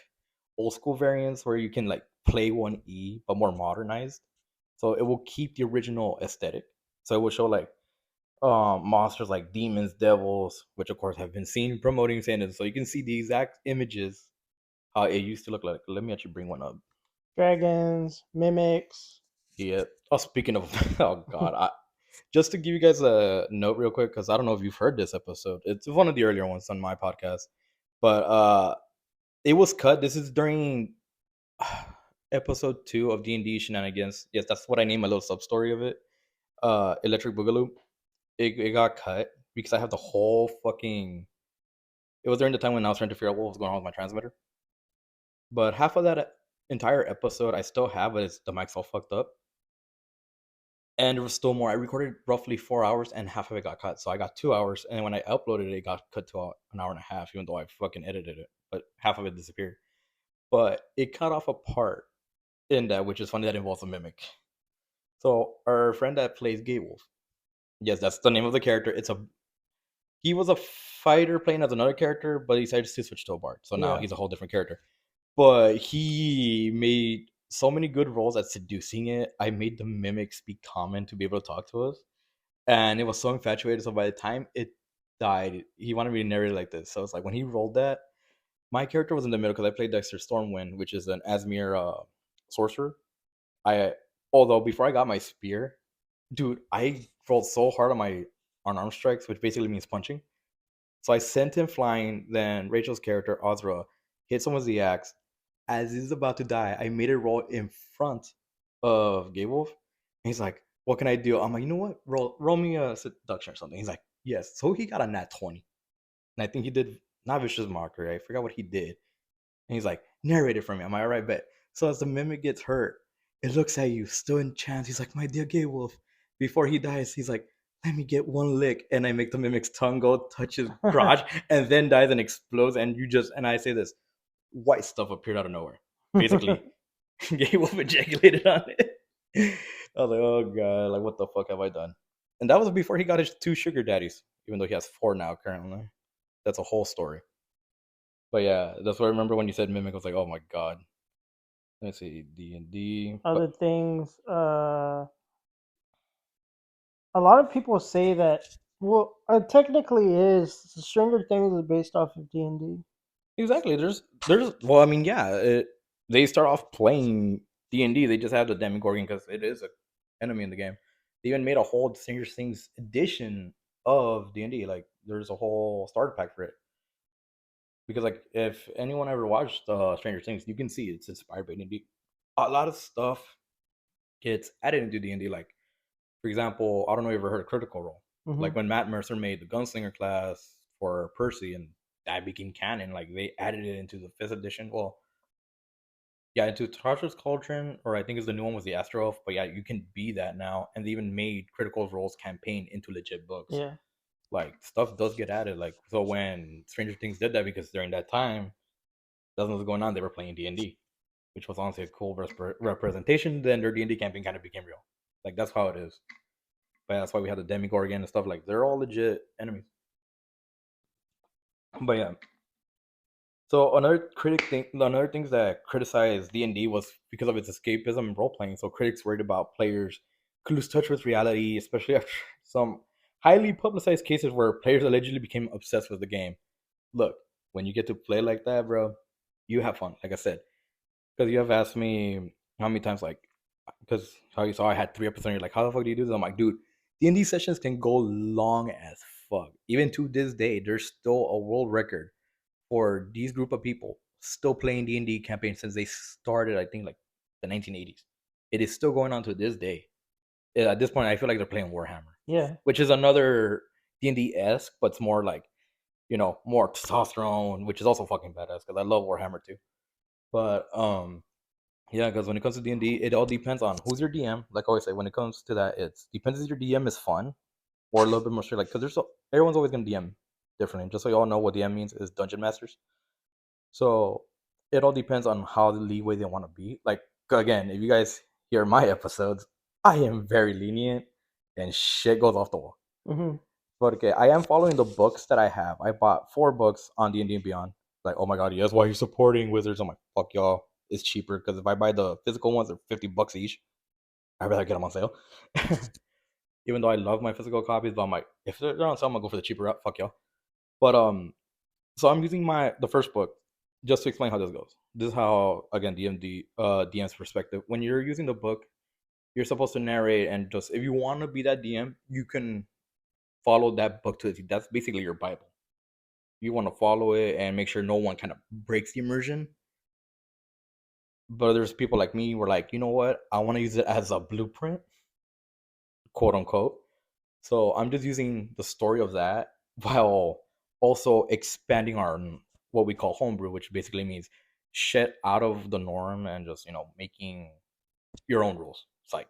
old school variants where you can like play 1e but more modernized. So it will keep the original aesthetic. So it will show like monsters like demons, devils, which of course have been seen promoting Satanism. So you can see the exact images how it used to look like. Let me actually bring one up. Dragons, mimics. Yeah. Oh, speaking of, oh god, just to give you guys a note real quick, because I don't know if you've heard this episode. It's one of the earlier ones on my podcast, but it was cut. This is during episode 2 of D&D Shenanigans. Yes, that's what I named my little sub story of it. Electric Boogaloo. It got cut because I have the whole fucking. It was during the time when I was trying to figure out what was going on with my transmitter. But half of that entire episode I still have, but the mic's all fucked up. And there was still more. I recorded roughly 4 hours, and half of it got cut. So I got 2 hours, and then when I uploaded it, it got cut to an hour and a half, even though I fucking edited it. But half of it disappeared. But it cut off a part in that, which is funny, that involves a mimic. So our friend that plays Gay Wolf, yes, that's the name of the character. He was a fighter playing as another character, but he decided to switch to a bard. So now Yeah. he's a whole different character. But he made so many good roles at seducing it. I made the mimic speak common to be able to talk to us. And it was so infatuated. So by the time it died, he wanted me to narrate it like this. So it's like when he rolled that, my character was in the middle because I played Dexter Stormwind, which is an Asmir sorcerer. Although before I got my spear, dude, I rolled so hard on my unarmed strikes, which basically means punching. So I sent him flying. Then Rachel's character, Ozra, hits him with the axe. As he's about to die, I made it roll in front of Gay Wolf. And he's like, what can I do? I'm like, you know what? Roll me a seduction or something. He's like, yes. So he got a nat 20. And I think he did not vicious mockery. I forgot what he did. And he's like, narrate it for me. Am I all right? Bet. So as the mimic gets hurt, it looks at you, still in chance. He's like, my dear Gay Wolf. Before he dies, he's like, let me get one lick. And I make the mimic's tongue go touch his crotch and then dies and explodes. And I say this, white stuff appeared out of nowhere. Basically, Gay Wolf ejaculated on it. I was like, oh God, like what the fuck have I done? And that was before he got his 2 sugar daddies, even though he has 4 now currently. That's a whole story. But yeah, that's what I remember when you said mimic. I was like, oh my God. Let's see, D&D. Other things. A lot of people say that. Well, it technically is. Stranger Things is based off of D&D. Exactly. There's. Well, I mean, yeah. They start off playing D&D. They just have the Demogorgon because it is an enemy in the game. They even made a whole Stranger Things edition of D&D. Like, there's a whole starter pack for it. Because, like, if anyone ever watched Stranger Things, you can see it's inspired by D&D. A lot of stuff gets added into D&D. Like, for example, I don't know if you ever heard of Critical Role. Like when Matt Mercer made the Gunslinger class for Percy, and that became canon. Like they added it into the 5th edition. Well, yeah, into Tasha's Cauldron, or I think it's the new one was the Astro Elf. But yeah, you can be that now, and they even made Critical Role's campaign into legit books. Yeah. Like stuff does get added. Like so when Stranger Things did that, because during that time, that's what was going on. They were playing D&D, which was honestly a cool representation. Then their D&D campaign kind of became real. Like that's how it is. But that's why we had the Demogorgon and stuff. Like they're all legit enemies. But yeah. So another things that criticized D&D was because of its escapism and role playing. So critics worried about players could lose touch with reality, especially after some highly publicized cases where players allegedly became obsessed with the game. Look, when you get to play like that, bro, you have fun. Like I said, because you have asked me how many times, like, because how you saw I had 3 episodes, and you're like, how the fuck do you do this? I'm like, dude, D&D sessions can go long as fuck. Even to this day, there's still a world record for these group of people still playing D&D campaigns since they started, I think, like the 1980s. It is still going on to this day. At this point, I feel like they're playing Warhammer. Yeah. Which is another D&D-esque, but it's more like, more testosterone, which is also fucking badass because I love Warhammer too. But yeah, because when it comes to D&D, it all depends on who's your DM. Like I always say, when it comes to that, it depends if your DM is fun or a little bit more strict. Like, because everyone's always gonna DM differently. Just so you all know, what DM means is Dungeon Masters. So it all depends on how the leeway they want to be. Like again, if you guys hear my episodes, I am very lenient, and shit goes off the wall. But okay, I am following the books that I have. I bought 4 books on D&D and Beyond. Like, oh my god, yes, why are you supporting Wizards? I'm like, fuck y'all. It's cheaper because if I buy the physical ones, they're $50 each. I'd rather get them on sale. Even though I love my physical copies, but I'm like, if they're on sale, I'm gonna go for the cheaper route. Fuck y'all. But so I'm using the first book just to explain how this goes. This is how, again, DM's perspective. When you're using the book, you're supposed to narrate, and just if you want to be that DM, you can follow that book to the T. That's basically your Bible. You want to follow it and make sure no one kind of breaks the immersion. But there's people like me who are like, you know what? I want to use it as a blueprint, quote unquote. So I'm just using the story of that while also expanding on what we call homebrew, which basically means shit out of the norm and just, making your own rules. It's like,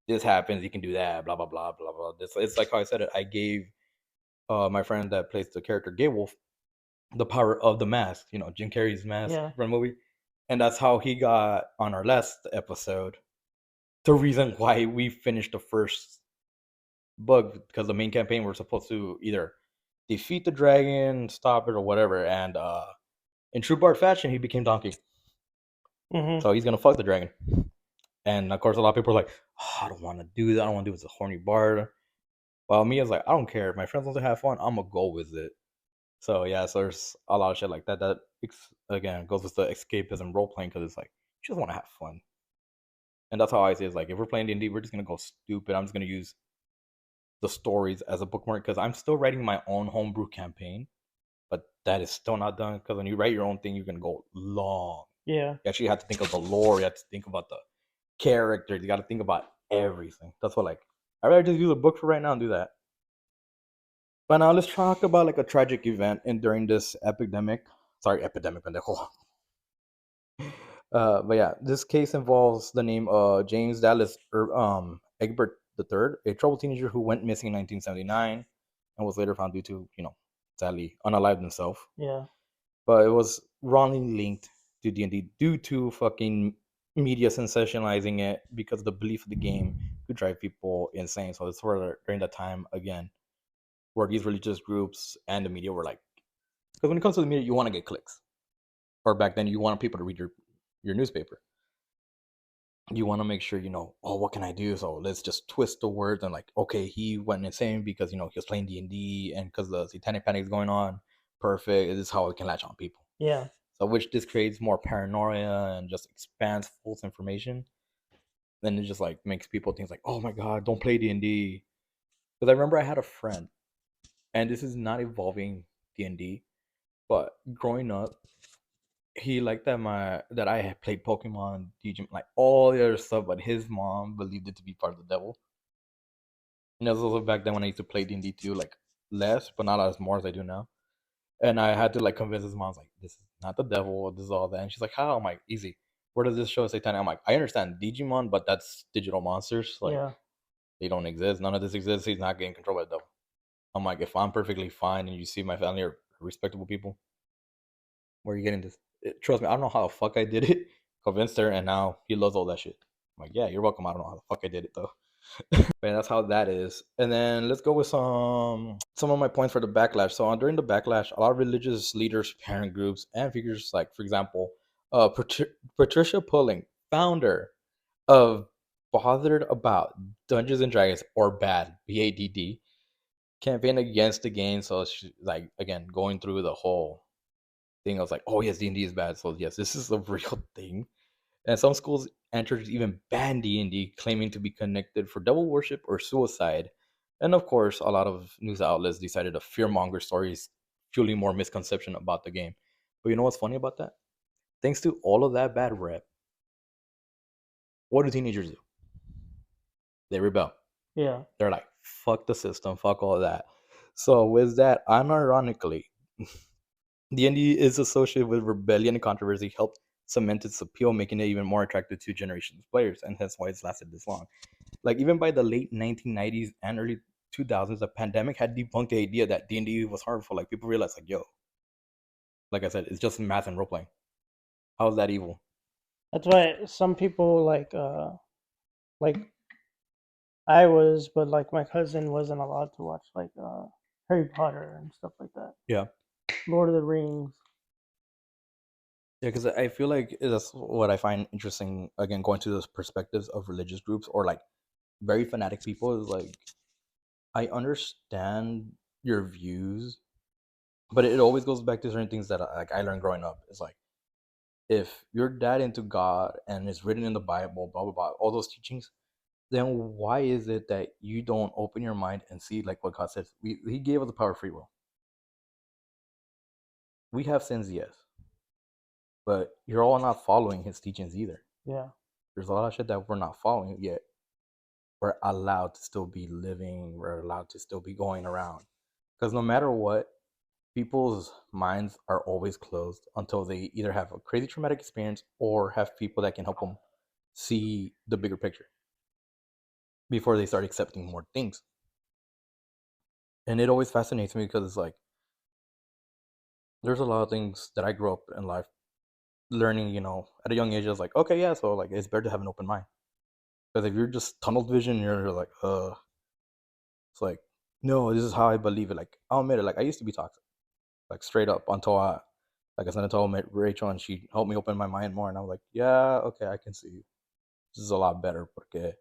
this happens, you can do that, blah blah blah blah blah. This it's like how I said it. I gave my friend that plays the character Gay Wolf the power of the mask. You know, Jim Carrey's mask Yeah. from the movie, and that's how he got on our last episode. The reason why we finished the first book, because the main campaign we're supposed to either defeat the dragon, stop it, or whatever. And in true Bard fashion, he became Donkey, Mm-hmm. so he's gonna fuck the dragon. And of course, a lot of people are like, oh, I don't want to do that. I don't want to do it as a horny bard. While me, I was like, I don't care. If my friends want to have fun, I'm gonna go with it. So yeah, so there's a lot of shit like that. That again goes with the escapism role playing, because it's like you just want to have fun, and that's how I see it. It's like if we're playing D&D, we're just gonna go stupid. I'm just gonna use the stories as a bookmark, because I'm still writing my own homebrew campaign, but that is still not done. Because when you write your own thing, you're gonna go long. Yeah. You actually have to think of the lore. You have to think about the characters. You got to think about everything. That's what, like, I'd rather just use a book for right now and do that. But now let's talk about like a tragic event and during this epidemic. Sorry, epidemic, pendejo. But yeah, this case involves the name James Dallas Egbert III, a troubled teenager who went missing in 1979 and was later found due to, sadly, unalived himself. Yeah. But it was wrongly linked to D&D due to fucking media sensationalizing it because of the belief of the game could drive people insane. So it's where during that time again, where these religious groups and the media were like, because when it comes to the media, you want to get clicks, or back then you want people to read your newspaper. You want to make sure oh, what can I do? So let's just twist the words and like, okay, he went insane because he was playing D&D and because the Satanic panic is going on. Perfect. This is how we can latch on people. Yeah. So which this creates more paranoia and just expands false information. Then it just like makes people think like, oh my god, don't play D&D. Because I remember I had a friend, and this is not involving D&D, but growing up, he liked that I had played Pokemon, Digimon, like all the other stuff, but his mom believed it to be part of the devil. And this was also back then when I used to play D&D too, like less, but not as more as I do now. And I had to like convince his mom, like, this is not the devil, this is all that. And she's like, how? I'm like, easy. Where does this show Satanic? I'm like, I understand Digimon, but that's digital monsters. Like, Yeah. they don't exist. None of this exists. He's not getting controlled by the devil. I'm like, if I'm perfectly fine and you see my family are respectable people, where are you getting this? Trust me, I don't know how the fuck I did it. Convinced her, and now he loves all that shit. I'm like, yeah, you're welcome. I don't know how the fuck I did it though. Man, that's how that is. And then let's go with some of my points for the backlash. So during the backlash, a lot of religious leaders, parent groups, and figures like, for example, Patricia Pulling, founder of Bothered About Dungeons and Dragons, or BAD, BADD, campaign against the game. So she, like, again, going through the whole thing. I was like, oh yes, D&D is bad. So yes, this is a real thing. And some schools and churches even ban D&D, claiming to be connected for devil worship or suicide. And of course, a lot of news outlets decided to fearmonger stories, fueling more misconception about the game. But you know what's funny about that? Thanks to all of that bad rep, what do teenagers do? They rebel. Yeah. They're like, fuck the system, fuck all that. So with that, unironically, D&D is associated with rebellion and controversy, helped cement its appeal, making it even more attractive to generations of players, and hence why it's lasted this long. Like, even by the late 1990s and early 2000s, the pandemic had debunked the idea that D&D was harmful. Like, people realized, like, yo, like I said, it's just math and role playing. How is that evil? That's why some people like I was, but like my cousin wasn't allowed to watch like Harry Potter and stuff like that. Yeah. Lord of the Rings. Yeah, because I feel like that's what I find interesting. Again, going to those perspectives of religious groups or like very fanatic people is like, I understand your views, but it always goes back to certain things that I learned growing up. It's like, if you're that into God and it's written in the Bible, blah blah blah, all those teachings, then why is it that you don't open your mind and see like what God says? He gave us the power of free will. We have sins, yes, but you're all not following His teachings either. Yeah. There's a lot of shit that we're not following yet. We're allowed to still be living. We're allowed to still be going around. Because no matter what, people's minds are always closed until they either have a crazy traumatic experience or have people that can help them see the bigger picture. before they start accepting more things. And it always fascinates me because it's like there's a lot of things that I grew up in life learning, you know, at a young age. I was like, okay, yeah, so like it's better to have an open mind. Because if you're just tunnel vision, you're like, it's like, no, this is how I believe it. Like, I'll admit it. Like, I used to be toxic, like straight up until like I said, until I met Rachel and she helped me open my mind more. And I was like, yeah, okay, I can see this is a lot better. Porque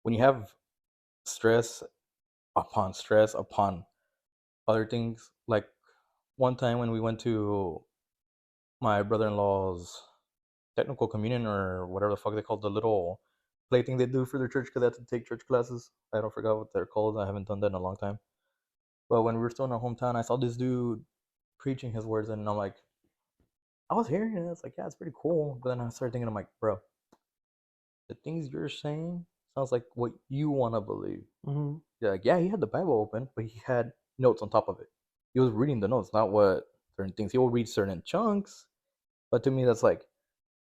when you have stress upon other things, like one time when we went to my brother-in-law's technical communion or whatever the fuck they call the little play thing they do for their church because they have to take church classes. I don't forget what they're called. I haven't done that in a long time. But when we were still in our hometown, I saw this dude preaching his words, and I'm like, I was hearing it. It's like, yeah, it's pretty cool. But then I started thinking, I'm like, bro, the things you're saying sounds like what you want to believe. Mm-hmm. Yeah, like, yeah, he had the Bible open, but he had notes on top of it. He was reading the notes, not what certain things. He will read certain chunks, but to me, that's like,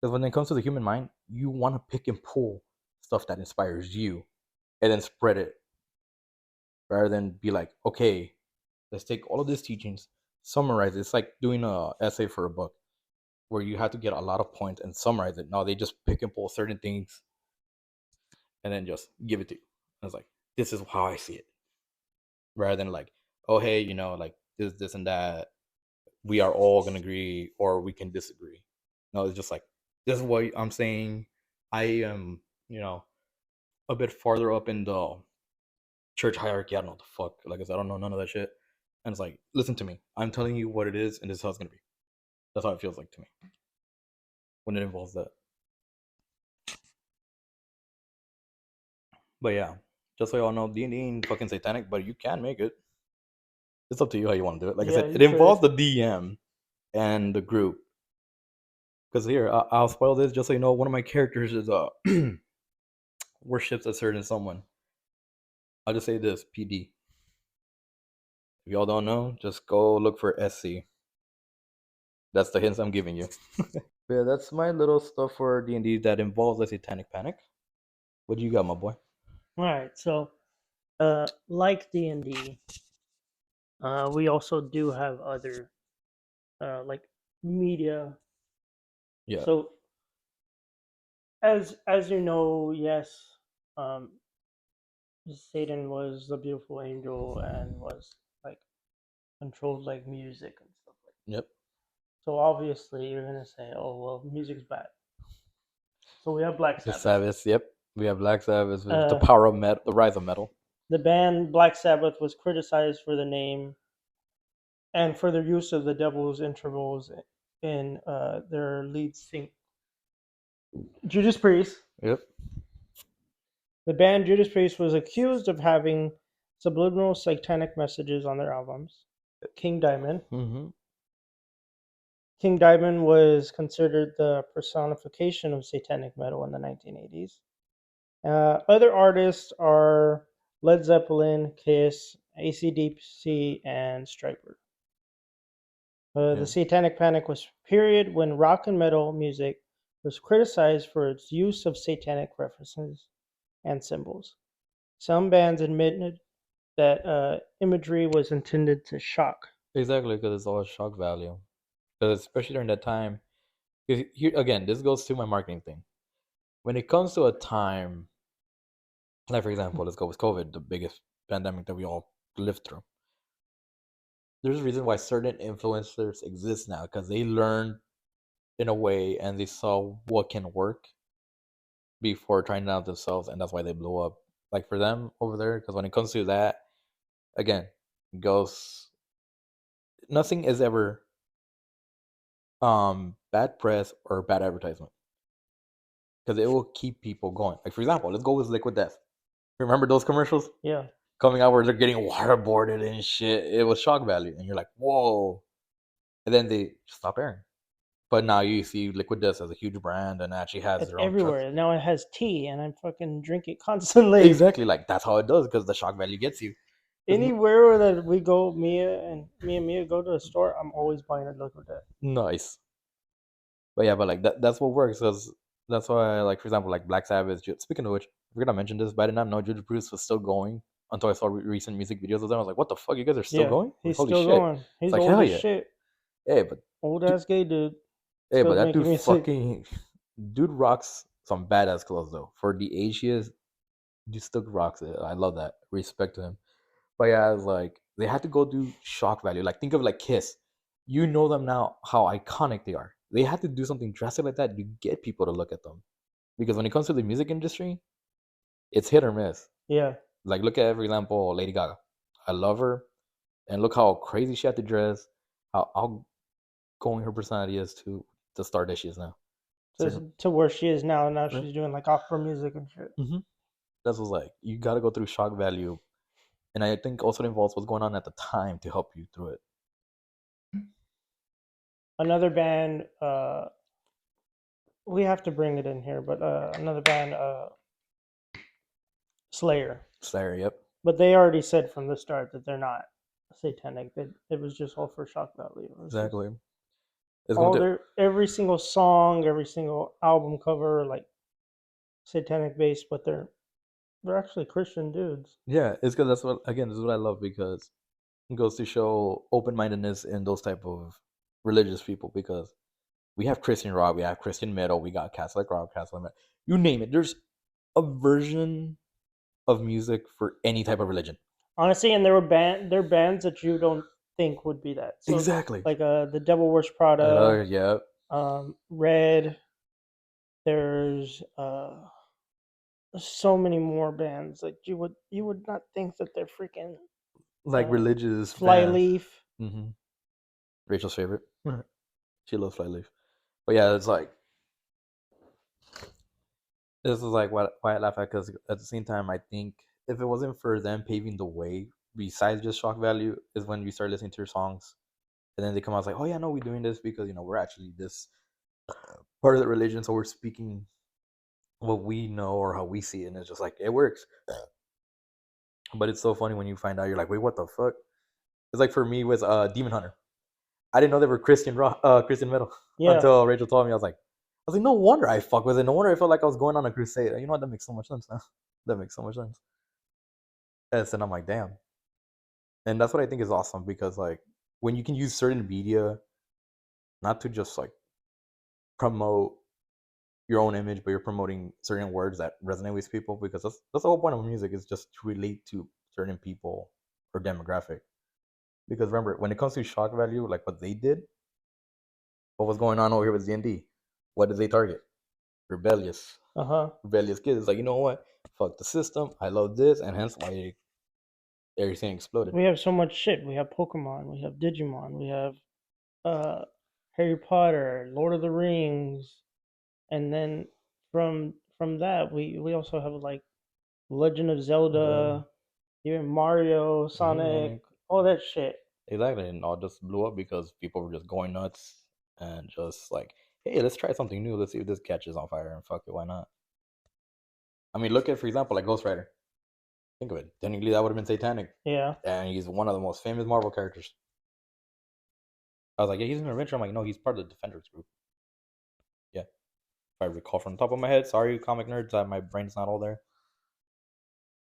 because when it comes to the human mind, you want to pick and pull stuff that inspires you, and then spread it, rather than be like, okay, let's take all of these teachings, summarize it. It's like doing a essay for a book, where you have to get a lot of points and summarize it. No, they just pick and pull certain things, and then just give it to you. And it's like, this is how I see it, rather than like, oh hey, you know, like this and that, we are all gonna agree or we can disagree. No, it's just like, this is what I'm saying. I am, you know, a bit farther up in the church hierarchy. I don't know what the fuck. Like I said, I don't know none of that shit. And it's like, listen to me. I'm telling you what it is, and this is how it's gonna be. That's how it feels like to me when it involves that. But yeah, just so y'all know, D&D ain't fucking satanic, but you can make it. It's up to you how you want to do it. Like I said, it involves the DM and the group. Because here, I'll spoil this just so you know. One of my characters is worships a certain someone. I'll just say this, PD. If y'all don't know, just go look for SC. That's the hints I'm giving you. Yeah, that's my little stuff for D&D that involves a satanic panic. What do you got, my boy? All right, so like D&D, we also do have other like media. Yeah. So as you know, yes, Satan was the beautiful angel and was like controlled like music and stuff like that. Yep. So obviously you're gonna say, oh well, music's bad. So we have Black Sabbath. Sabbath, yep. We have Black Sabbath with the power of metal, the rise of metal. The band Black Sabbath was criticized for the name and for their use of the devil's intervals in their lead singer Judas Priest. Yep. The band Judas Priest was accused of having subliminal satanic messages on their albums. King Diamond. Mm-hmm. King Diamond was considered the personification of satanic metal in the 1980s. Other artists are Led Zeppelin, Kiss, AC/DC, and Stryper. The Satanic Panic was a period when rock and metal music was criticized for its use of satanic references and symbols. Some bands admitted that imagery was intended to shock. Exactly, because it's all shock value. Because especially during that time, here again, this goes to my marketing thing. When it comes to a time, like for example, let's go with COVID, the biggest pandemic that we all lived through. There's a reason why certain influencers exist now, because they learned in a way and they saw what can work before trying it out themselves, and that's why they blew up. Like for them over there, because when it comes to that, again, it goes, nothing is ever bad press or bad advertisement, because it will keep people going. Like for example, let's go with Liquid Death. Remember those commercials? Yeah. Coming out where they're getting waterboarded and shit. It was shock value, and you're like, whoa. And then they stop airing. But now you see Liquid Death as a huge brand and actually has It's their own everywhere. trucks. Now it has tea, and I fucking drink it constantly. Exactly, like that's how it does, because the shock value gets you. Anywhere that we go, me and Mia go to a store, I'm always buying a Liquid Death. Nice. But yeah, but like that's what works, because that's why, like for example, like Black Sabbath. Speaking of which, we're gonna mention this, but I did not know Judas Priest was still going until I saw recent music videos of them. I was like, what the fuck, you guys are still Yeah, going? Like, he's holy still shit! going. He's It's like old hell as yeah. shit. Hey, but Old ass gay dude. hey, but Still that making dude music. fucking dude rocks some badass clothes though. For the age he is, dude still rocks it. I love that. Respect to him. But yeah, it's like they had to go do shock value. Like think of like Kiss. You know them now how iconic they are. They had to do something drastic like that to get people to look at them. Because when it comes to the music industry, it's hit or miss. Yeah. Like look at, for example, Lady Gaga. I love her, and look how crazy she had to dress, how outgoing her personality is to the star that she is now. To where she is now. Now she's doing like opera music and shit. Mm-hmm. That's what's like. You got to go through shock value, and I think also it involves what's going on at the time to help you through it. Another band, we have to bring it in here, but another band, Slayer. Slayer, yep. But they already said from the start that they're not satanic. That it was just all for shock value. Exactly. Every single song, every single album cover, like satanic based, but they're actually Christian dudes. Yeah, it's because this is what I love, because it goes to show open-mindedness in those type of religious people, because we have Christian rock, we have Christian metal, we got Catholic rock, Catholic metal, you name it. There's a version of music for any type of religion. Honestly, and they're bands that you don't think would be that. So, exactly. Like the Devil Wears Prada. Yeah. Red. There's so many more bands. Like you would not think that they're freaking like religious. Flyleaf. Mm-hmm. Rachel's favorite. She loves Flyleaf. But yeah, it's like this is like why I laugh at, because at the same time I think if it wasn't for them paving the way, besides just shock value, is when we start listening to their songs, and then they come out like, oh yeah, no, we're doing this because we're actually this part of the religion, so we're speaking what we know or how we see it, and it's just like it works. But it's so funny when you find out, you're like, wait, what the fuck? It's like for me with Demon Hunter. I didn't know they were Christian rock, Christian metal until Rachel told me. I was like, no wonder I fuck with it. No wonder I felt like I was going on a crusade. You know what? That makes so much sense now. That makes so much sense. Yes, and I'm like, damn. And that's what I think is awesome, because like when you can use certain media, not to just like promote your own image, but you're promoting certain words that resonate with people, because that's the whole point of music, is just to relate to certain people or demographic. Because remember, when it comes to shock value, like what they did, what was going on over here with D&D, what did they target? Rebellious kids. It's like, you know what? Fuck the system. I love this, and hence why everything exploded. We have so much shit. We have Pokemon. We have Digimon. We have Harry Potter, Lord of the Rings, and then from that we also have like Legend of Zelda, even Mario, Sonic, all that shit. Exactly, and all just blew up because people were just going nuts and just like, hey, let's try something new. Let's see if this catches on fire, and fuck it, why not? I mean, look at, for example, like Ghost Rider. Think of it. Technically, that would have been Satanic. Yeah. And he's one of the most famous Marvel characters. I was like, yeah, he's an adventurer. I'm like, no, he's part of the Defenders group. Yeah. If I recall from the top of my head, sorry, comic nerds, my brain's not all there.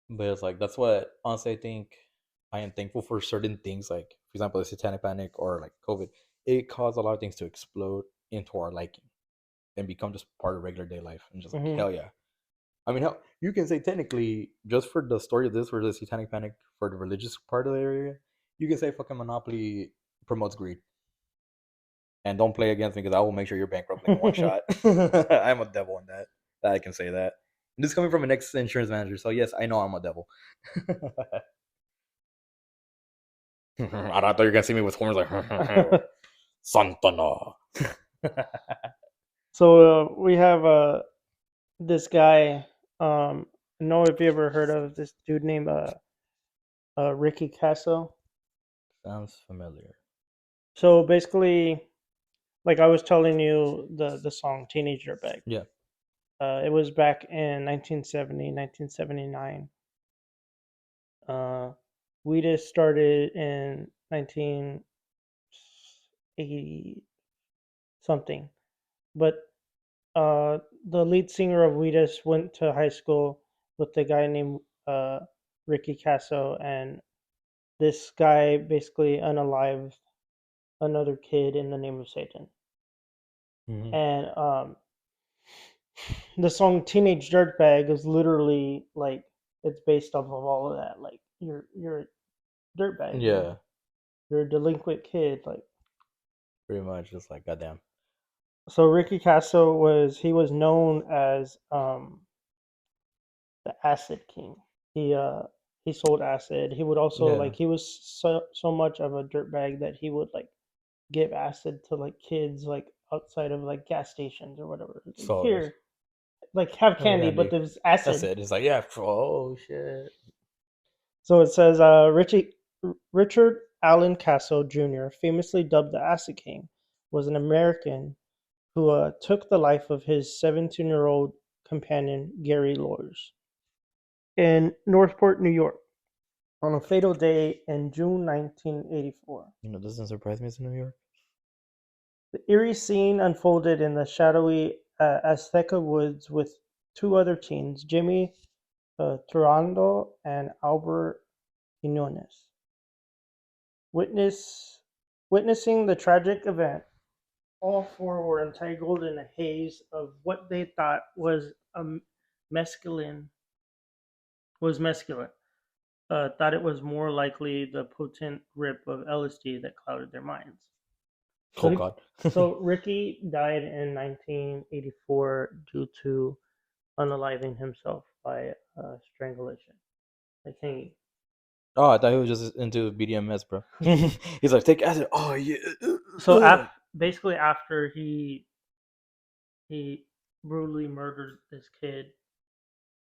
But it's like, that's what, honestly, I think I am thankful for certain things, like, for example, the Satanic Panic or like COVID. It caused a lot of things to explode into our liking and become just part of regular day life. And just like, hell yeah. I mean, hell, you can say technically, just for the story of this, for the Satanic Panic, for the religious part of the area, you can say fucking Monopoly promotes greed. And don't play against me, because I will make sure you're bankrupt in one shot. I'm a devil in that. I can say that. And this is coming from an ex-insurance manager, so yes, I know I'm a devil. I thought you were gonna see me with horns like Santana. So we have this guy. I don't know if you ever heard of this dude named Ricky Kasso. Sounds familiar. So basically, like I was telling you, the song Teenage Dirtbag. Yeah. It was back in 1970, 1979. We just started in 1980 something. But the lead singer of Wheatus went to high school with a guy named Ricky Kasso, and this guy basically unalived another kid in the name of Satan. Mhm. And the song "Teenage Dirtbag" is literally like it's based off of all of that. Like you're a dirtbag. Yeah, You're a delinquent kid. Like pretty much. Just like goddamn. so, Ricky Kasso was known as the Acid King. He sold acid. He would also Yeah. he was so much of a dirtbag that he would like give acid to like kids like outside of like gas stations or whatever. Like, So here, like have candy, but there's acid. That's it. It's like yeah. Oh shit. So it says Richard Allen Casso Jr., famously dubbed the Acid King, was an American who took the life of his 17-year-old companion, Gary Lors, in Northport, New York, on a fatal day in June 1984. You know, doesn't surprise me. It's in New York. The eerie scene unfolded in the shadowy Azteca woods with two other teens, Jimmy Turando and Albert Quinones. Witnessing the tragic event, all four were entangled in a haze of what they thought was mescaline. Thought it was more likely the potent grip of LSD that clouded their minds. Oh god. So Ricky died in 1984 due to unaliving himself by strangulation, like hanging. Oh, I thought he was just into BDMS, bro. He's like, take acid. Oh yeah. So basically, after he brutally murdered this kid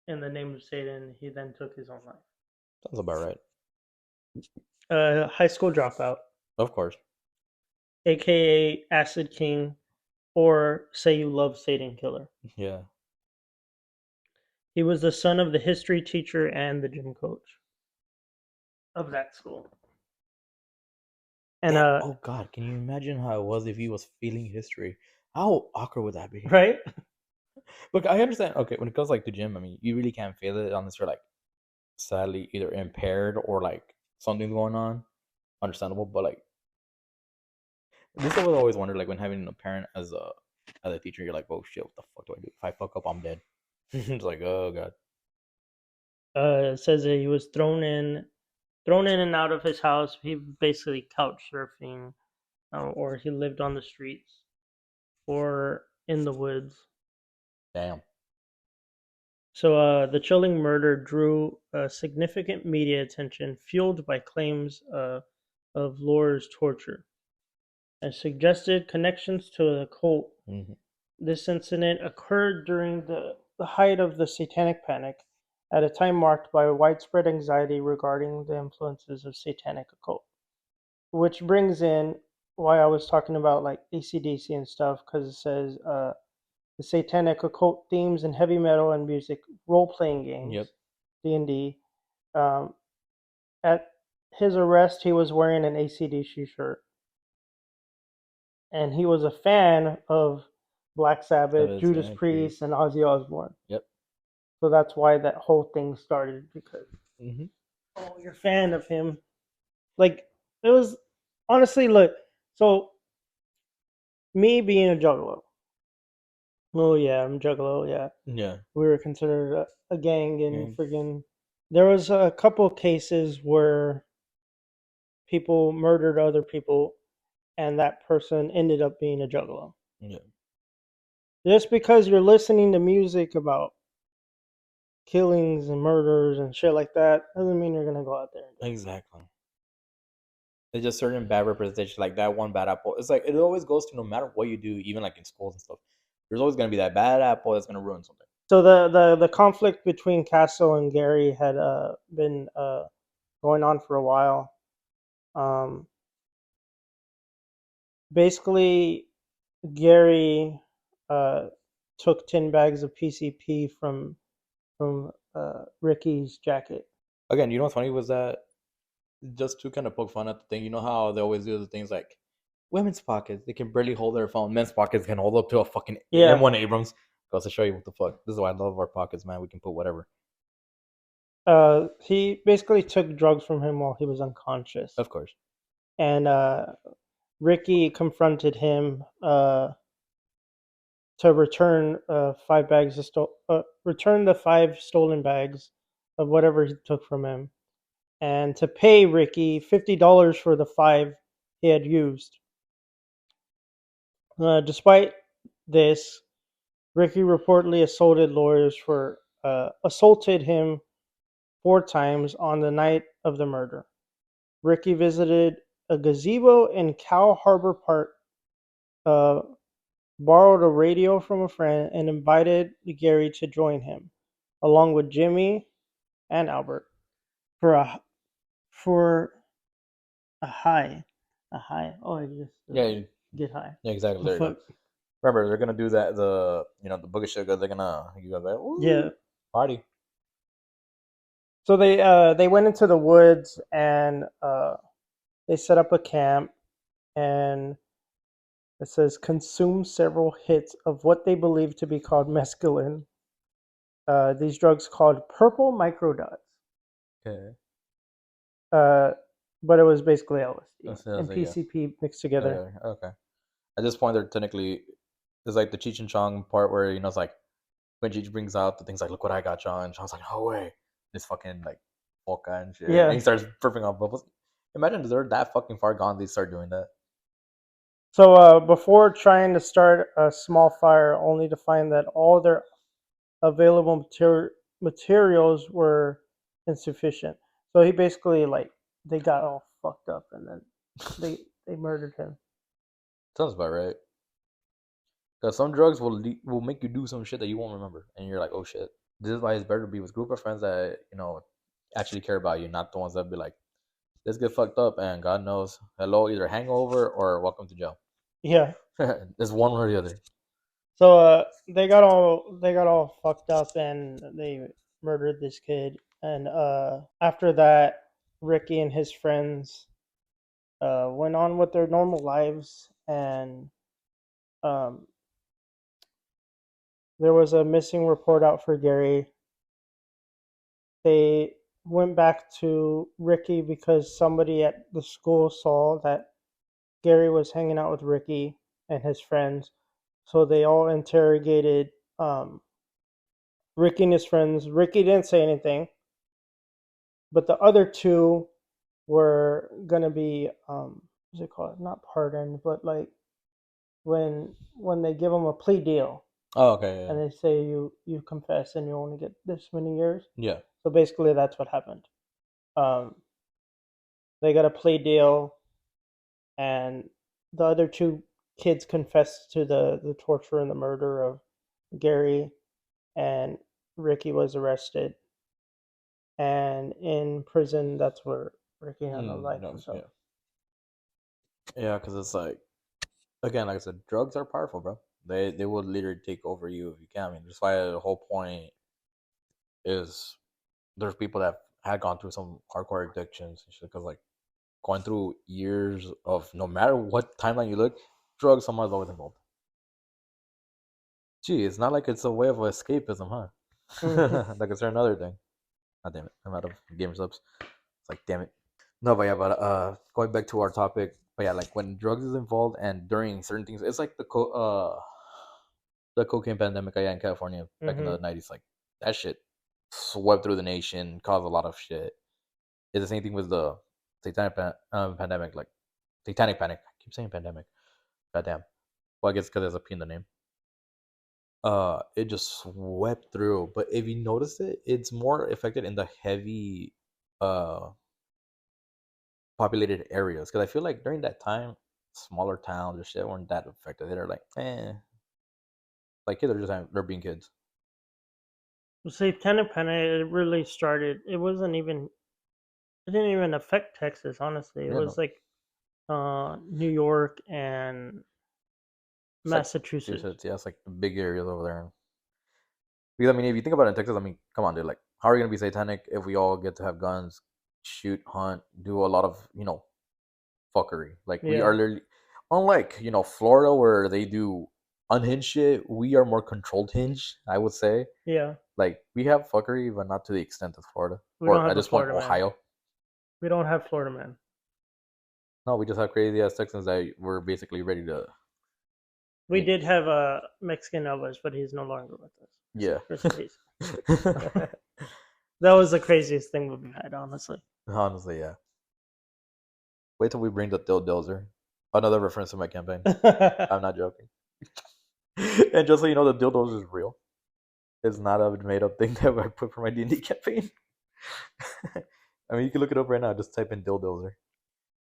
in the name of Satan, he then took his own life. Sounds about right. High school dropout, Of course. aka Acid King, or Say You Love Satan Killer. Yeah. He was the son of the history teacher and the gym coach of that school. And oh god, can you imagine how it was if he was feeling history? How awkward would that be? right? Look, I understand. Okay, when it comes like to gym, I mean, you really can't feel it unless you're like sadly either impaired or like something's going on. Understandable, but like this I would always wonder, like when having a parent as a teacher, you're like, oh shit, what the fuck do I do? If I fuck up, I'm dead. It's like, oh god. It says that he was thrown in and out of his house. He basically couch surfing, or he lived on the streets, or in the woods. Damn. So the chilling murder drew significant media attention, fueled by claims of Lore's torture, and suggested connections to the cult. Mm-hmm. This incident occurred during the height of the Satanic Panic, at a time marked by widespread anxiety regarding the influences of Satanic occult. Which brings in why I was talking about like AC/DC and stuff, because it says the Satanic occult themes in heavy metal and music, role-playing games, Yep. D&D. At his arrest, he was wearing an AC/DC shirt, and he was a fan of Black Sabbath, Judas Priest, and Ozzy Osbourne. Yep. So that's why that whole thing started, because Mm-hmm. oh, you're a fan of him. Like, it was honestly, look, so me being a juggalo. Oh yeah, I'm juggalo. Yeah. Yeah. We were considered a gang, and friggin' there was a couple cases where people murdered other people, and that person ended up being a juggalo. Yeah. Just because you're listening to music about killings and murders and shit like that doesn't mean you're gonna go out there. Exactly. It's just certain bad representation, like that one bad apple. It's like it always goes to no matter what you do, even like in schools and stuff. There's always gonna be that bad apple that's gonna ruin something. So the conflict between Casso and Gary had been going on for a while. Basically, Gary took 10 bags of PCP from Ricky's jacket. Again, you know what's funny was that just to kind of poke fun at the thing. You know how they always do the things like women's pockets, they can barely hold their phone. Men's pockets can hold up to a fucking M1 Abrams. Goes to show you what the fuck. This is why I love our pockets, man. We can put whatever. He basically took drugs from him while he was unconscious, Of course. and Ricky confronted him to return return the 5 stolen bags of whatever he took from him, and to pay Ricky $50 for the 5 he had used. Despite this, Ricky reportedly assaulted him 4 times on the night of the murder. Ricky visited a gazebo in Cow Harbor Park, borrowed a radio from a friend, and invited Gary to join him, along with Jimmy and Albert, for a for a high. A high. Oh, I just Yeah, get high. yeah, exactly. The There you go. fuck? Remember, they're gonna do that. The the boogie sugar. They're gonna you guys like ooh, Yeah. party. So they went into the woods and they set up a camp, and it says consume several hits of what they believe to be called mescaline. These drugs called purple microdots. Okay. But it was basically LSD That's and it, yeah. PCP mixed together. Okay. At this point, they're technically it's like the Cheech and Chong part where it's like when Cheech brings out the things like, "Look what I got, Chong," and Chong's like, "No way!" This fucking like vodka and shit. Yeah. And he starts burping off bubbles. Imagine they're that fucking far gone. They start doing that. So before trying to start a small fire, only to find that all their available materials were insufficient. So he basically they got all fucked up and then they murdered him. Sounds about right. Because some drugs will make you do some shit that you won't remember, and you're like, "Oh shit." This is why it's better to be with a group of friends that actually care about you, not the ones that be like, "Let's get fucked up," and God knows, hello, either hangover or welcome to jail. Yeah. It's one or the other. So they got all fucked up and they murdered this kid. And after that, Ricky and his friends went on with their normal lives, and um, there was a missing report out for Gary. They went back to Ricky because somebody at the school saw that Gary was hanging out with Ricky and his friends. So they all interrogated Ricky and his friends. Ricky didn't say anything, but the other 2 were gonna be what's it called? Not pardoned, but like when they give them a plea deal. Oh, okay. Yeah. And they say you confess and you only get this many years. Yeah. So basically, that's what happened. They got a plea deal, and the other 2 kids confessed to the torture and the murder of Gary, and Ricky was arrested. And in prison, that's where Ricky had a life. No, So yeah, because it's like, again, like I said, drugs are powerful, bro. They will literally take over you if you can. I mean, that's why the whole point is there's people that had gone through some hardcore addictions and shit. Because like going through years of no matter what timeline you look, drugs someone's always involved. Gee, it's not like it's a way of escapism, huh? Like it's another thing. God damn it, I'm out of gamer subs. It's like damn it. No, but yeah, but going back to our topic, but yeah, like when drugs is involved and during certain things, it's like the cocaine pandemic in California back in the 90s. Like that shit swept through the nation, caused a lot of shit. It's the same thing with the satanic pandemic, like satanic panic. I keep saying pandemic. Goddamn. Well, I guess because there's a P in the name. It just swept through. But if you notice it, it's more affected in the heavy populated areas. Because I feel like during that time, smaller towns or shit weren't that affected. They're like, like kids are just they're being kids. Satanic panic, it really started. It didn't even affect Texas, honestly. It was like New York and Massachusetts. Yeah, it's like the big areas over there. Because I mean, if you think about it in Texas, I mean, come on, dude. Like, how are you gonna be satanic if we all get to have guns, shoot, hunt, do a lot of fuckery? Like we are literally, unlike Florida where they do unhinged shit, we are more controlled hinge, I would say. Yeah. Like, we have fuckery, but not to the extent of Florida. We Or don't have at the this point, Florida man. Ohio. We don't have Florida man. No, we just have crazy ass Texans that were basically ready to. We did have a Mexican Elvis, but he's no longer with us. Yeah. Rest in peace. That was the craziest thing we've had, honestly. Honestly, yeah. Wait till we bring the Dildozer. Another reference to my campaign. I'm not joking. And just so you know, the Dildozer is real. It's not a made up thing that I put for my D&D campaign. I mean, you can look it up right now. Just type in Dildozer.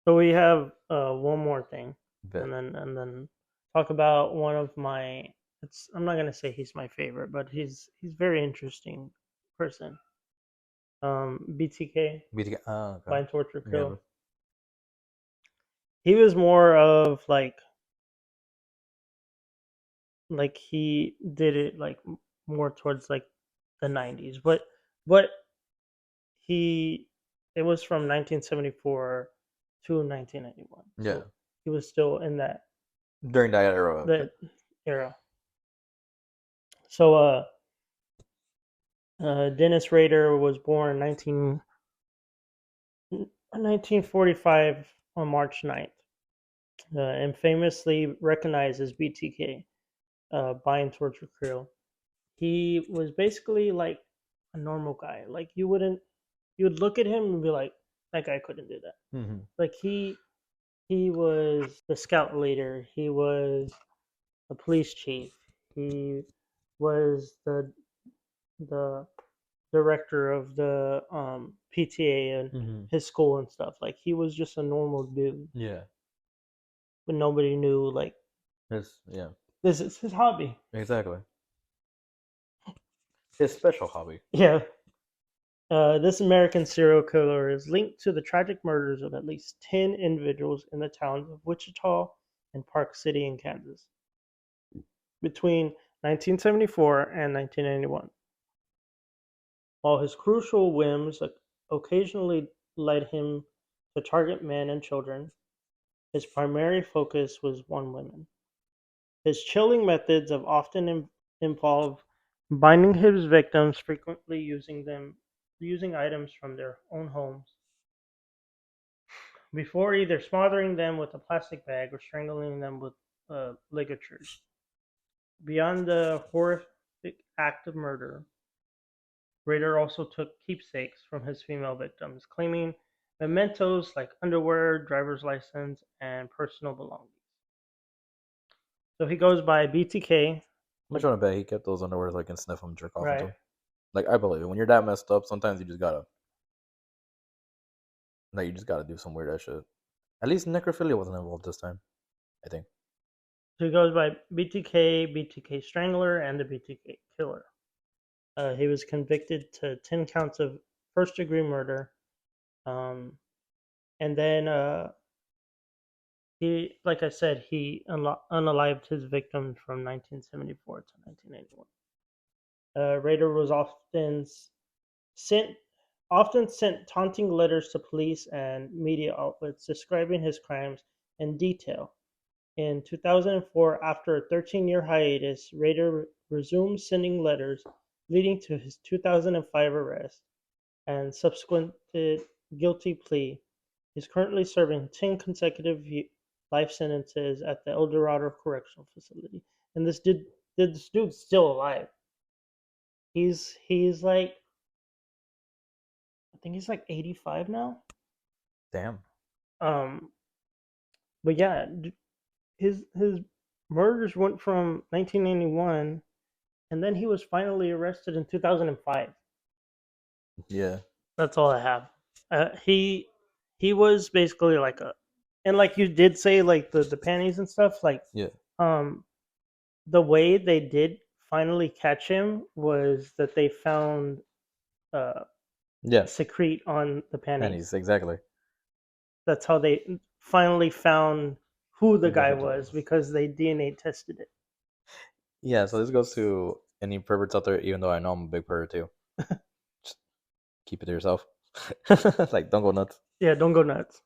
So we have one more thing, Bet. and then talk about one of my. I'm not gonna say he's my favorite, but he's very interesting person. BTK, BTK. Oh, okay. Bind, Torture, Kill. Yeah. He was more of like he did it like more towards like the 90s, but it was from 1974 to 1991. Yeah. So he was still in that During that era. the era. So Dennis Rader was born 1945 on March 9th, and famously recognized as BTK, Bind, Torture, Kill. He was basically like a normal guy. Like you would look at him and be like, that guy couldn't do that. Mm-hmm. Like he was the scout leader. He was the police chief. He was the director of the PTA and his school and stuff. Like he was just a normal dude. Yeah. But nobody knew like This is his hobby. Exactly. His special hobby. Yeah. This American serial killer is linked to the tragic murders of at least 10 individuals in the towns of Wichita and Park City in Kansas between 1974 and 1991. While his crucial whims occasionally led him to target men and children, his primary focus was on women. His chilling methods have often involved binding his victims, frequently using items from their own homes, before either smothering them with a plastic bag or strangling them with ligatures. Beyond the horrific act of murder, Rader also took keepsakes from his female victims, claiming mementos like underwear, driver's license, and personal belongings. So he goes by BTK. I'm trying to bet he kept those underwear so I can sniff them, jerk off Right. into them. Like, I believe it. When you're that messed up, sometimes you just gotta do some weird ass shit. At least necrophilia wasn't involved this time, I think. So he goes by BTK, BTK Strangler, and the BTK Killer. He was convicted to 10 counts of first-degree murder, and then he, like I said, he unalived his victims from 1974 to 1981. Rader was often sent taunting letters to police and media outlets describing his crimes in detail. In 2004, after a 13-year hiatus, Rader resumed sending letters, leading to his 2005 arrest and subsequent guilty plea. He's currently serving 10 consecutive life sentences at the El Dorado Correctional Facility. And this dude's still alive. He's like, I think he's like 85 now. Damn. But yeah, his murders went from 1991, and then he was finally arrested in 2005. Yeah. That's all I have. He was basically like and like you did say, like the panties and stuff, like Yeah. the way they did finally catch him was that they found secrete on the panties. Pennies, exactly. That's how they finally found who the guy was, because they DNA tested it. Yeah, so this goes to any perverts out there, even though I know I'm a big pervert too. Just keep it to yourself. Like, don't go nuts. Yeah, don't go nuts.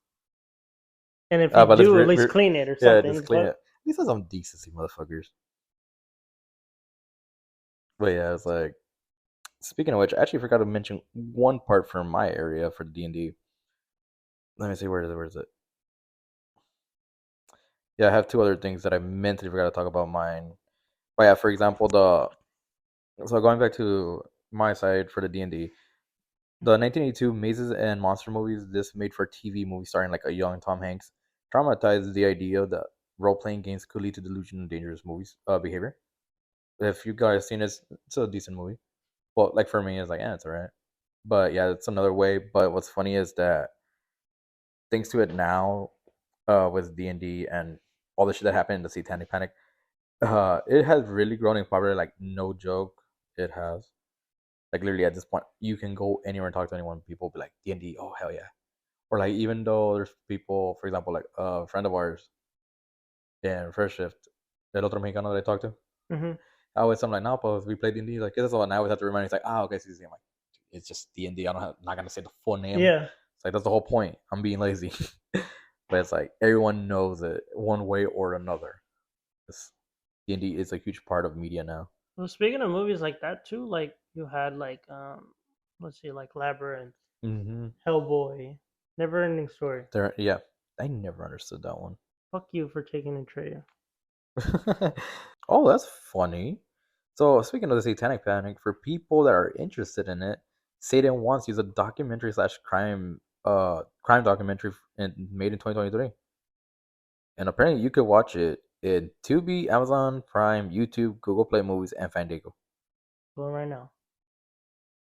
And if you do, at least clean it or something. Yeah, just clean it. At least have some decency, motherfuckers. But yeah, it's like speaking of which, I actually forgot to mention one part from my area for D&D. Let me see where is it? Yeah, I have two other things that I mentally forgot to talk about mine. But yeah, for example, so going back to my side for the D&D, the 1982 Mazes and Monster movies, this made for TV movie starring like a young Tom Hanks, traumatized the idea that role-playing games could lead to delusional and dangerous behavior. If you guys seen it, it's a decent movie. Well, like for me, it's like, it's alright. But yeah, it's another way. But what's funny is that thanks to it now, with D&D and all the shit that happened in the Satanic Panic, it has really grown in popularity. Like no joke, it has. Like literally at this point, you can go anywhere and talk to anyone. People be like D&D, oh hell yeah. Or like even though there's people, for example, like a friend of ours in first shift, el otro mexicano that I talked to. Mm-hmm. I'm like, no, pues we play D&D. He's like, that's all. And I always have to remind him. He's like, okay, see. I'm like, it's just D&D. Not gonna say the full name. Yeah. It's like that's the whole point. I'm being lazy. But it's like everyone knows it one way or another. D&D is a huge part of media now. Well, speaking of movies like that too, like you had like let's see, like Labyrinth, Mm-hmm. Hellboy, Never Ending Story. Yeah, I never understood that one. Fuck you for taking Atreya. Oh, that's funny. So speaking of the Satanic Panic, for people that are interested in it, Satan Wants is a documentary slash crime documentary made in 2023. And apparently you could watch it in Tubi, Amazon Prime, YouTube, Google Play Movies, and Fandango. Going right now.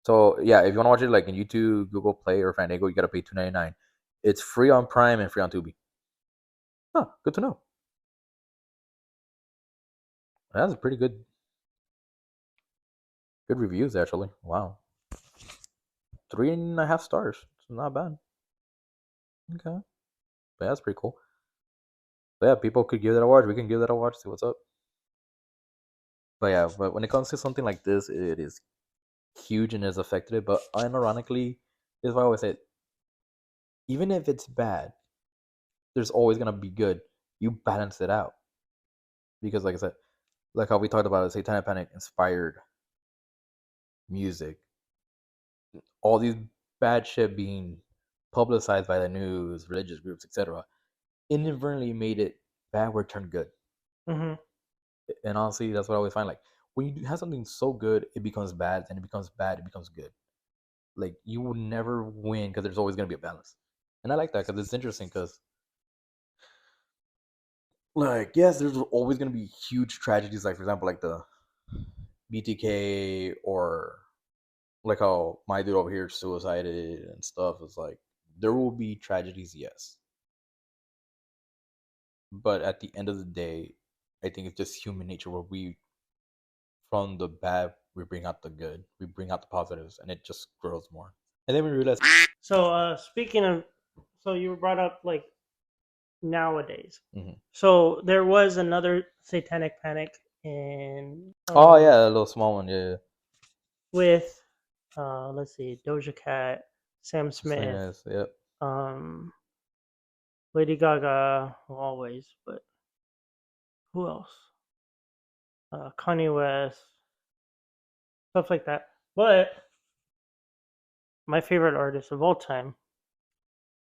So yeah, if you want to watch it like in YouTube, Google Play, or Fandango, you gotta pay $2.99. It's free on Prime and free on Tubi. Huh, good to know. That's a pretty good reviews actually. Wow. 3.5 stars. It's not bad. Okay. But yeah, that's pretty cool. But yeah, people could give that a watch. We can give that a watch, see what's up. But yeah, but when it comes to something like this, it is huge and is affected. But unironically, this is why I always say, even if it's bad, there's always gonna be good. You balance it out. Because like I said, like how we talked about it, Satanic Panic inspired music. All these bad shit being publicized by the news, religious groups, etc., inadvertently made it bad where it turned good. Mm-hmm. And honestly, that's what I always find. Like when you have something so good, it becomes bad, and it becomes bad, it becomes good. Like you will never win because there's always gonna be a balance. And I like that because it's interesting. Because like yes, there's always gonna be huge tragedies. Like for example, like the BTK, or like how my dude over here suicided and stuff. It's like there will be tragedies, yes. But at the end of the day, I think it's just human nature where from the bad, we bring out the good, we bring out the positives, and it just grows more. And then we realize, So speaking of, so you brought up like nowadays. mm-hmm. So there was another Satanic Panic in. Oh yeah, a little small one, yeah. With, let's see, Doja Cat, Sam Smith, Yep. Lady Gaga, always, but who else? Kanye West, stuff like that. But my favorite artist of all time,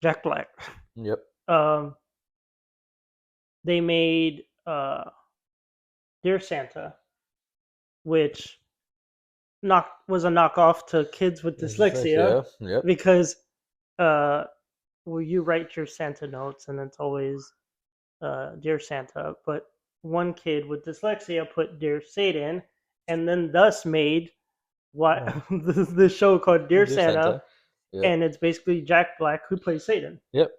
Jack Black. Yep. They made Dear Santa, which was a knockoff to kids with dyslexia. Yep. Because well, you write your Santa notes and it's always Dear Santa, but one kid with dyslexia put Dear Satan, and then thus made the show called Dear Santa. Yep. And it's basically Jack Black who plays Satan. Yep.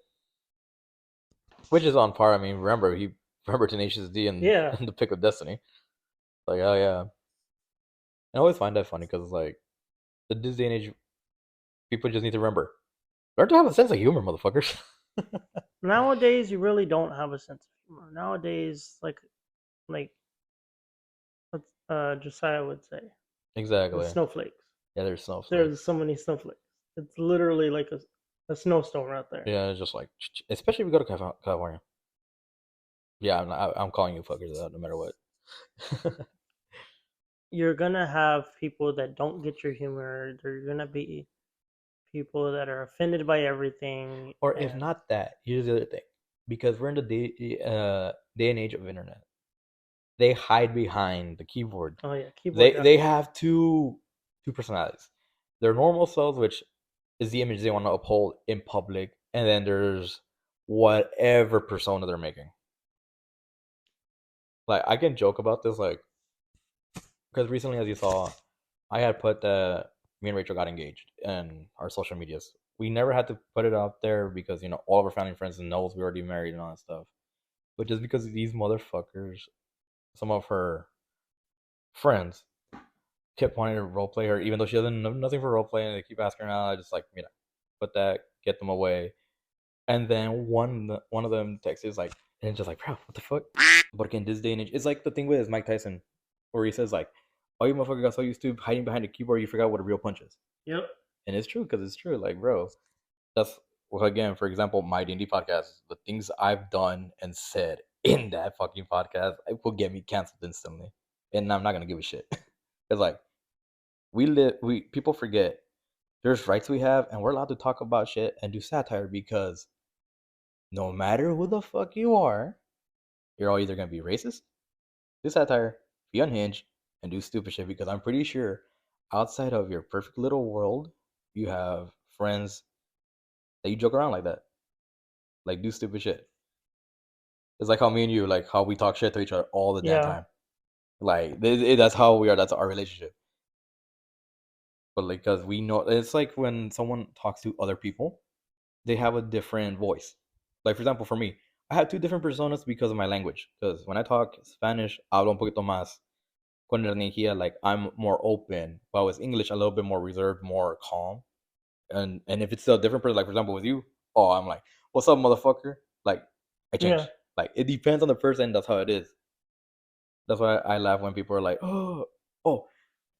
Which is on par. I mean, remember Tenacious D and The Pick of Destiny. Like, oh yeah. I always find that funny because it's like, in this day and age, people just need to remember. Learn to have a sense of humor, motherfuckers. Nowadays, you really don't have a sense of humor. Nowadays, like Josiah would say. Exactly. There's snowflakes. Yeah, there's snowflakes. There's so many snowflakes. It's literally like a snowstorm out there. Yeah, it's just like, especially if we go to California. Yeah, I'm calling you fuckers out no matter what. you're gonna have people that don't get your humor. There's gonna be people that are offended by everything. Or if And not that, here's the other thing. Because we're in the day and age of internet. They hide behind the keyboard. oh yeah, keyboard They definitely. have two personalities. Their normal selves, which is the image they want to uphold in public, and then there's whatever persona they're making. Like I can joke about this, like because recently, as you saw, I had put that me and Rachel got engaged in our social medias. We never had to put it out there because all of our family and friends knows we already married and all that stuff. But just because these motherfuckers, some of her friends, kept wanting to roleplay her, even though she doesn't know nothing for roleplay, and they keep asking her out, I just put that, get them away. And then one of them texts like, and it's just like, bro, what the fuck? But in this day and age, it's like the thing with Mike Tyson, where he says like, "Oh, you motherfucker got so used to hiding behind the keyboard, you forgot what a real punch is." Yep. And it's true because it's true. Like, bro, that's again, for example, my D&D podcast. The things I've done and said in that fucking podcast, it will get me canceled instantly, and I'm not gonna give a shit. It's like we people forget there's rights we have, and we're allowed to talk about shit and do satire because no matter who the fuck you are, you're all either gonna be racist, do satire, be unhinged, and do stupid shit. Because I'm pretty sure outside of your perfect little world, you have friends that you joke around like that, like do stupid shit. It's like how me and you, like how we talk shit to each other all the damn Yeah. time. Like that's how we are. That's our relationship. But like, cause we know it's like when someone talks to other people, they have a different voice. Like for example, for me, I have two different personas because of my language. Because when I talk Spanish, hablo un poquito más con energía, like I'm more open. But with English, a little bit more reserved, more calm. And if it's still a different person, like for example with you, oh, I'm like, what's up, motherfucker? Like I change. Yeah. Like it depends on the person. That's how it is. That's why I laugh when people are like, oh,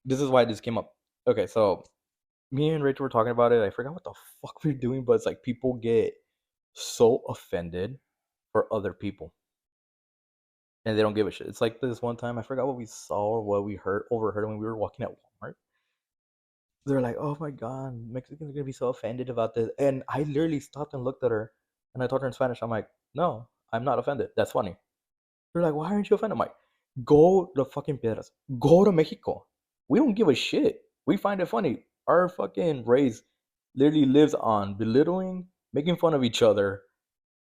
this is why this came up. Okay, so me and Rachel were talking about it. I forgot what the fuck we are doing, but it's like people get so offended for other people, and they don't give a shit. It's like this one time I forgot what we saw or what we overheard when we were walking at Walmart. They're like, "Oh my god, Mexicans are gonna be so offended about this," and I literally stopped and looked at her, and I told her in Spanish, I'm like, "No, I'm not offended. That's funny." They're like, "Why aren't you offended?" I'm like, "Go to fucking Piedras. Go to Mexico. We don't give a shit. We find it funny. Our fucking race literally lives on belittling, making fun of each other,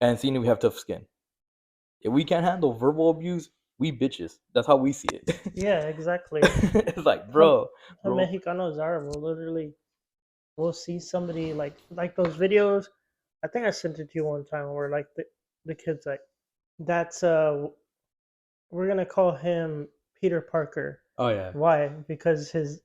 and seeing if we have tough skin. If we can't handle verbal abuse, we bitches. That's how we see it." Yeah, exactly. It's like, How bro. Mexicanos are. We'll see somebody like those videos. I think I sent it to you one time where like the kid's like, that's we're gonna call him Peter Parker. Oh yeah. Why? Because his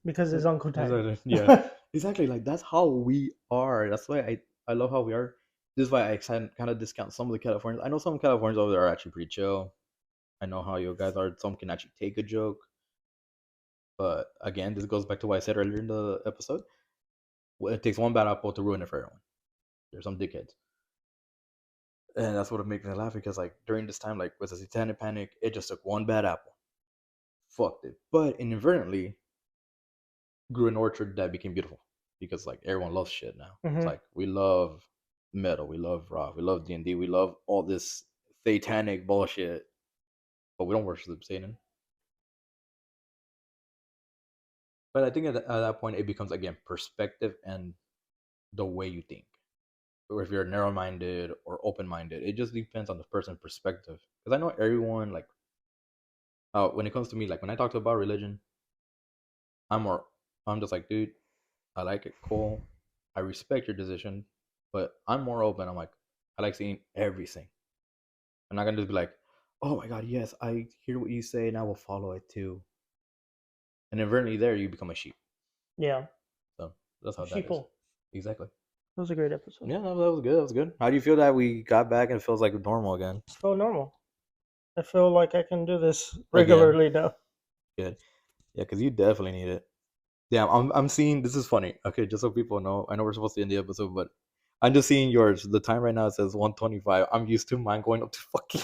uncle died. Yeah. Exactly. Like that's how we are. That's why I love how we are. This is why I kind of discount some of the Californians. I know some Californians over there are actually pretty chill. I know how you guys are. Some can actually take a joke. But again, this goes back to what I said earlier in the episode. Well, it takes one bad apple to ruin it for everyone. There's some dickheads. And that's what makes me laugh because like during this time, like with the Satanic panic, it just took one bad apple. Fucked it. But inadvertently grew an orchard that became beautiful. Because like everyone loves shit now. It's like we love metal, we love rock, we love D&D, we love all this satanic bullshit. But we don't worship Satan. But I think at that point it becomes again perspective and the way you think. Or if you're narrow-minded or open-minded, it just depends on the person's perspective. Because I know everyone like when it comes to me, like when I talk about religion, I'm just like, dude, I like it, cool. I respect your decision, but I'm more open. I'm like, I like seeing everything. I'm not gonna just be like, oh my god, yes, I hear what you say and I will follow it too. And inadvertently there you become a sheep. Yeah. So that's how that is. Sheeple. Exactly. That was a great episode. Yeah, that was good. That was good. How do you feel that we got back and it feels like normal again? It's so normal. I feel like I can do this regularly now. Good. Yeah, because you definitely need it. Yeah, I'm seeing. This is funny. Okay, just so people know, I know we're supposed to end the episode, but I'm just seeing yours. The time right now says 1:25. I'm used to mine going up to fucking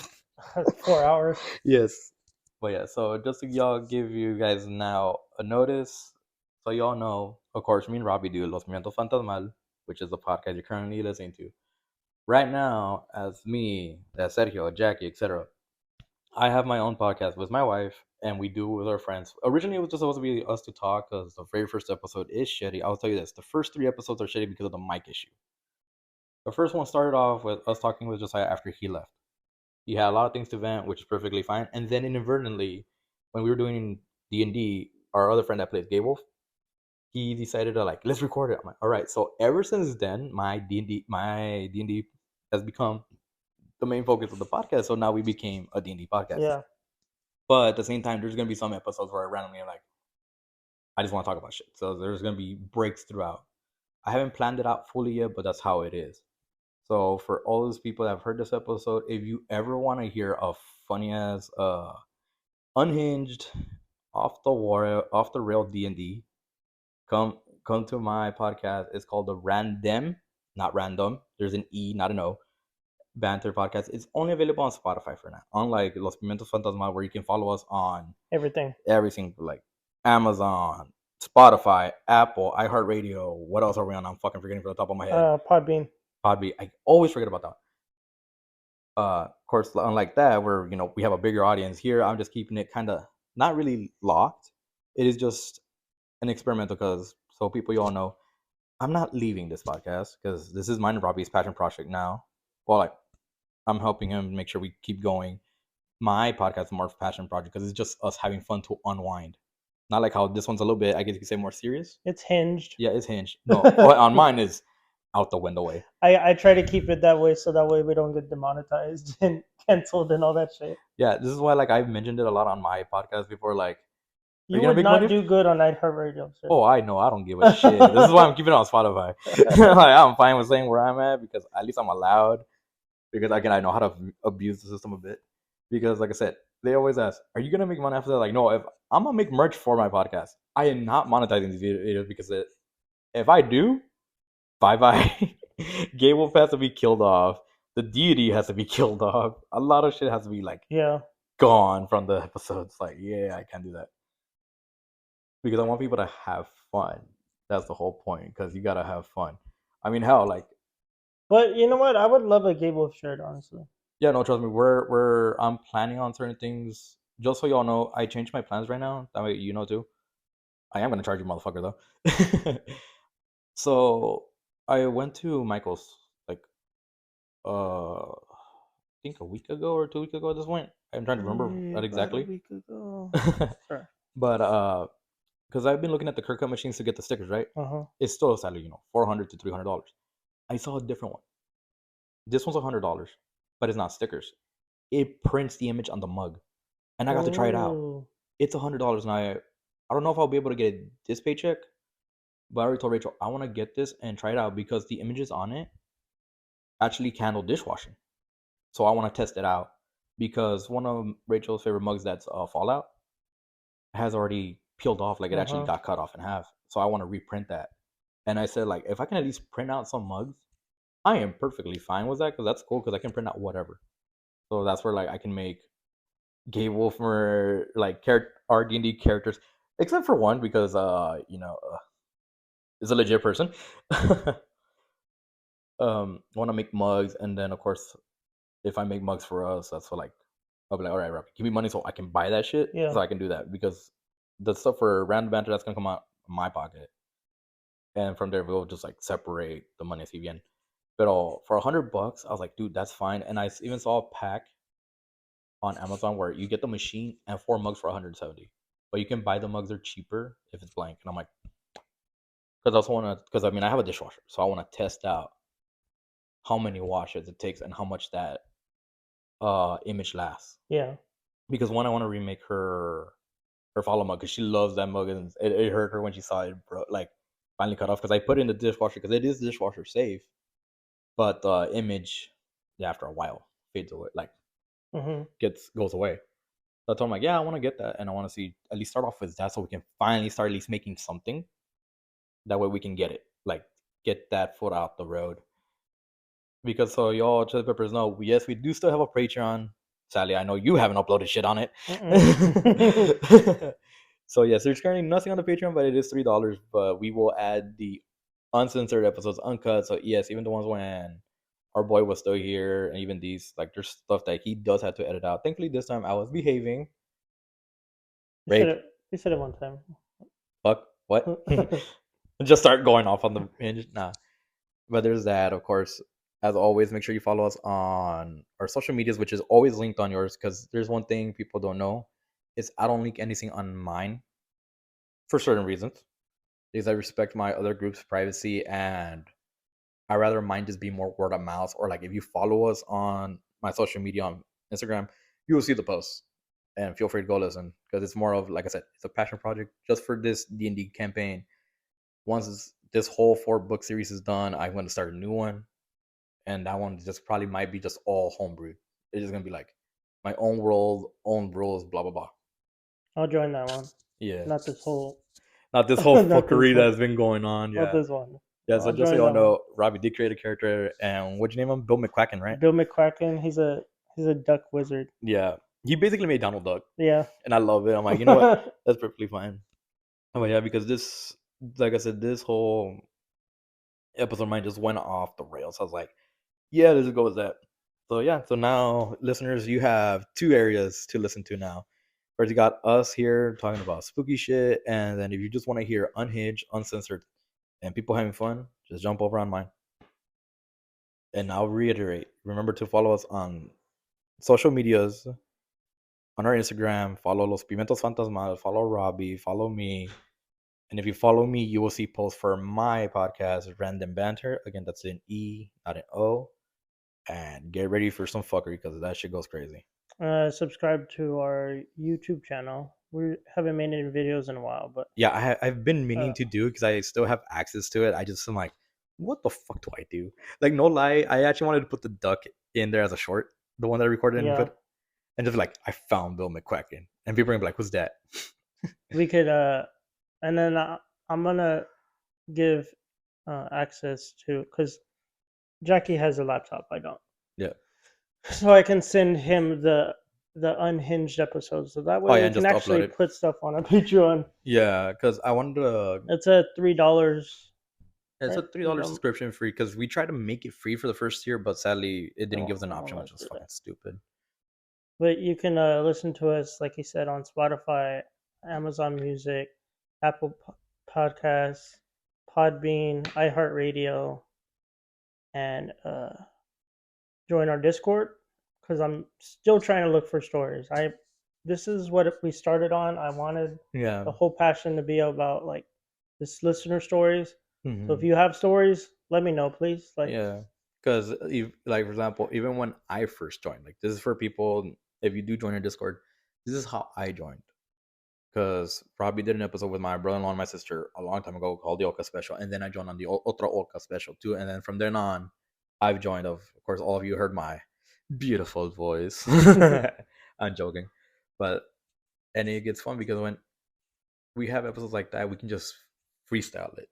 4 hours. Yes, But yeah, so just to y'all give you guys now a notice, so y'all know, of course, me and Robbie do Los Mientos Fantasmal, which is the podcast you're currently listening to. Right now, as me, as Sergio, Jackie, etc., I have my own podcast with my wife, and we do it with our friends. Originally, it was just supposed to be us to talk because the very first episode is shitty. I'll tell you this: the first 3 episodes are shitty because of the mic issue. The first one started off with us talking with Josiah after he left. He had a lot of things to vent, which is perfectly fine. And then inadvertently, when we were doing D&D, our other friend that plays Gay Wolf, he decided to let's record it. I'm like, all right. So ever since then, my D&D has become the main focus of the podcast. So now we became a D&D podcast. Yeah. But at the same time, there's gonna be some episodes where I randomly am like, I just want to talk about shit. So there's gonna be breaks throughout. I haven't planned it out fully yet, but that's how it is. So for all those people that have heard this episode, if you ever want to hear a funny ass, unhinged, off the rail D&D, come to my podcast. It's called the Random, not random. There's an E, not an O. Banter podcast. It's only available on Spotify for now. Unlike Los Pimientos Fantasma, where you can follow us on Everything like Amazon, Spotify, Apple, iHeartRadio. What else are we on? I'm fucking forgetting from the top of my head. Podbean. I always forget about that. Of course, unlike that, where we have a bigger audience here, I'm just keeping it kind of not really locked. It is just an experimental because so people you all know, I'm not leaving this podcast because this is mine and Robbie's passion project now. Well, I'm helping him make sure we keep going. My podcast is more of a passion project because it's just us having fun to unwind. Not like how this one's a little bit, I guess you could say, more serious. It's hinged. Yeah, it's hinged. No, on mine is out the window way. I try to keep it that way so that way we don't get demonetized and canceled and all that shit. Yeah, this is why I've mentioned it a lot on my podcast before. You would not do good on iHeartRadio. Sir. Oh, I know. I don't give a shit. This is why I'm keeping it on Spotify. I'm fine with saying where I'm at because at least I'm allowed. Because again, I know how to abuse the system a bit. Because like I said, they always ask, "Are you gonna make money after that?" Like, no. If I'm gonna make merch for my podcast, I am not monetizing these videos because if I do, bye. Gay Wolf has to be killed off. The deity has to be killed off. A lot of shit has to be gone from the episodes. I can't do that because I want people to have fun. That's the whole point. Because you gotta have fun. I mean, hell, But you know what? I would love a Gay Wolf shirt, honestly. Yeah, no, trust me. I'm planning on certain things. Just so y'all know, I changed my plans right now. That way you know too. I am gonna charge you, motherfucker, though. So I went to Michael's I think a week ago or 2 weeks ago. At this point, I'm trying to remember that exactly. A week ago. Sure. But because I've been looking at the Kirk machines to get the stickers, right? It's still sadly, $400 to $300. I saw a different one. This one's $100, but it's not stickers. It prints the image on the mug, and I got to try it out. It's $100, and I don't know if I'll be able to get it this paycheck, but I already told Rachel I want to get this and try it out because the images on it actually handle dishwashing. So I want to test it out because one of Rachel's favorite mugs that's Fallout has already peeled off. It actually got cut off in half. So I want to reprint that. And I said, if I can at least print out some mugs, I am perfectly fine with that because that's cool because I can print out whatever. So that's where I can make Gay Wolf or our D&D characters, except for one because is a legit person. Want to make mugs, and then of course, if I make mugs for us, that's what I'll be like, all right, Robbie, give me money so I can buy that shit. Yeah. So I can do that because the stuff for Random Banter that's gonna come out of my pocket, and from there we'll just separate the money si bien. But for $100, I was like, dude, that's fine. And I even saw a pack on Amazon where you get the machine and 4 mugs for $170, but you can buy the mugs, they're cheaper if it's blank. And I'm like, because I also want to, because I have a dishwasher, so I want to test out how many washes it takes and how much that image lasts. Yeah. Because one, I want to remake her follow mug because she loves that mug, and it hurt her when she saw it, bro. Finally cut off because I put it in the dishwasher because it is dishwasher safe, but the image, after a while, fades away, goes away. So I told him yeah, I want to get that, and I want to see at least start off with that so we can finally start at least making something. That way we can get it, get that foot out the road. Because so y'all Chili Peppers know, yes, we do still have a Patreon. sadly, I know you haven't uploaded shit on it. Mm-mm. So yes, there's currently nothing on the Patreon, but it is $3. But we will add the uncensored episodes, uncut. So yes, even the ones when our boy was still here, and even these, like, there's stuff that he does have to edit out. Thankfully, this time I was behaving. Rape, You said it one time. fuck, what? Just start going off on the hinge. Nah. But there's that, of course. As always, make sure you follow us on our social medias, which is always linked on yours. Because there's one thing people don't know is I don't link anything on mine for certain reasons. Because I respect my other group's privacy, and I rather mine just be more word of mouth. Or like if you follow us on my social media on Instagram, you will see the posts, and feel free to go listen because it's more of, like I said, it's a passion project just for this D&D campaign. Once this whole 4-book series is done, I'm going to start a new one, and that one just probably might be just all homebrewed. It's just going to be like my own world, own rules, blah blah blah. I'll join that one. Yeah, Not this whole not this whole Not this fuckery one. that's been going on. Yeah, Not this one. yeah. So I'll just so join y'all that know, one. Robbie did create a character, and what'd you name him? Bill McQuacken, right? Bill McQuacken. He's a duck wizard. Yeah, he basically made Donald Duck, Yeah. and I love it. I'm like, you know what? That's perfectly fine. Oh but yeah, because this, like I said, this whole episode of mine just went off the rails. I was like, yeah, let's go with that. So yeah, so now listeners, you have 2 areas to listen to now. First, you got us here talking about spooky shit, and then if you just want to hear unhinged, uncensored, and people having fun, just jump over on mine. And I'll reiterate, remember to follow us on social medias, on our Instagram, follow Los Pimentos Fantasmal, follow Robbie, follow me. And if you follow me, you will see posts for my podcast, Random Banter. Again, that's an E, not an O. And get ready for some fuckery because that shit goes crazy. Subscribe to our YouTube channel. We haven't made any videos in a while, but Yeah, I've been meaning to do because I still have access to it. I just am like, what the fuck do I do? Like, no lie, I actually wanted to put the duck in there as a short, the one that I recorded and yeah, put, and just like, I found Bill McQuacken, and people are gonna be like, who's that? we could. And then I'm gonna give access to, because Jackie has a laptop. I don't. Yeah. So I can send him the unhinged episodes, so that way Oh, yeah, we and can just upload actually it. put stuff on our Patreon. Yeah, because I wanted to. It's a $3. It's a Right, $3 subscription free because we tried to make it free for the first year, but sadly it didn't give us an option, which was let's do fucking that. stupid. But you can listen to us, like you said, on Spotify, Amazon Music, Apple Podcasts, Podbean, iHeartRadio, and join our Discord, because I'm still trying to look for stories. This is what we started on. I wanted Yeah. the whole passion to be about like this listener stories. Mhm. So if you have stories, let me know, please. Like, Yeah, because like, for example, even when I first joined, like, this is for people. If you do join our Discord, this is how I joined. Because Robbie did an episode with my brother-in-law and my sister a long time ago called the Oka Special, and then I joined on the Otra Oka Special too. And then from then on, I've joined. Of course, all of you heard my beautiful voice. I'm joking, but and it gets fun because when we have episodes like that, we can just freestyle it.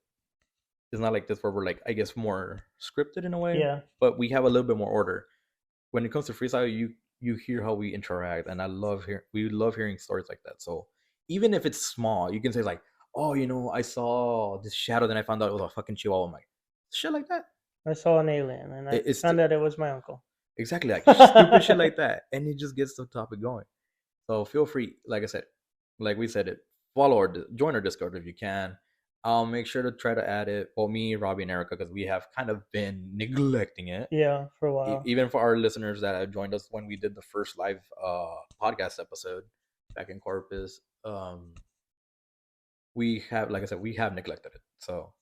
It's not like this where we're like, I guess, more scripted in a way. yeah, But we have a little bit more order. When it comes to freestyle, you hear how we interact, and we love hearing stories like that. So even if it's small, you can say like, oh, I saw this shadow, then I found out it was a fucking chihuahua. I'm like, shit like that. I saw an alien, and I It's found out it was my uncle. exactly like stupid shit like that, and it just gets the topic going. So feel free, like I said, like we said, follow or join our Discord if you can. I'll make sure to try to add it. Well, me, Robbie, and Erica, because we have kind of been neglecting it. Yeah, for a while. Even for our listeners that have joined us when we did the first live podcast episode back in Corpus, we have, like I said, we have neglected it. So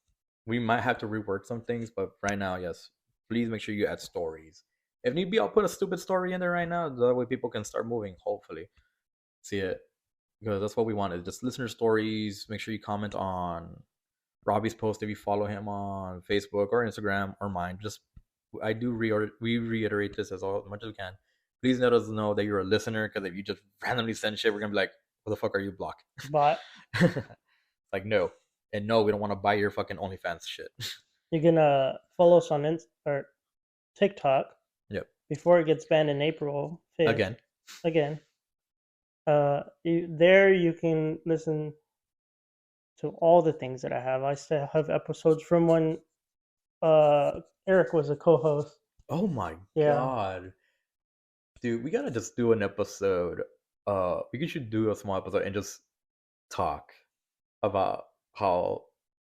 we might have to rework some things, but right now, yes, please make sure you add stories. If need be, I'll put a stupid story in there right now. That way people can start moving, hopefully. See it. Because that's what we wanted. Just listener stories. Make sure you comment on Robbie's post if you follow him on Facebook or Instagram or mine. We reiterate this as much as we can. Please let us know that you're a listener, because if you just randomly send shit, we're gonna be like, what the fuck are you, block? But like, no. And no, we don't want to buy your fucking OnlyFans shit. you can follow us on or TikTok. Yep. Before it gets banned in April 5th. Again. again, you can listen to all the things that I have. I still have episodes from when Eric was a co-host. Oh my Yeah. god. Dude, we gotta just do an episode. We should do a small episode and just talk about how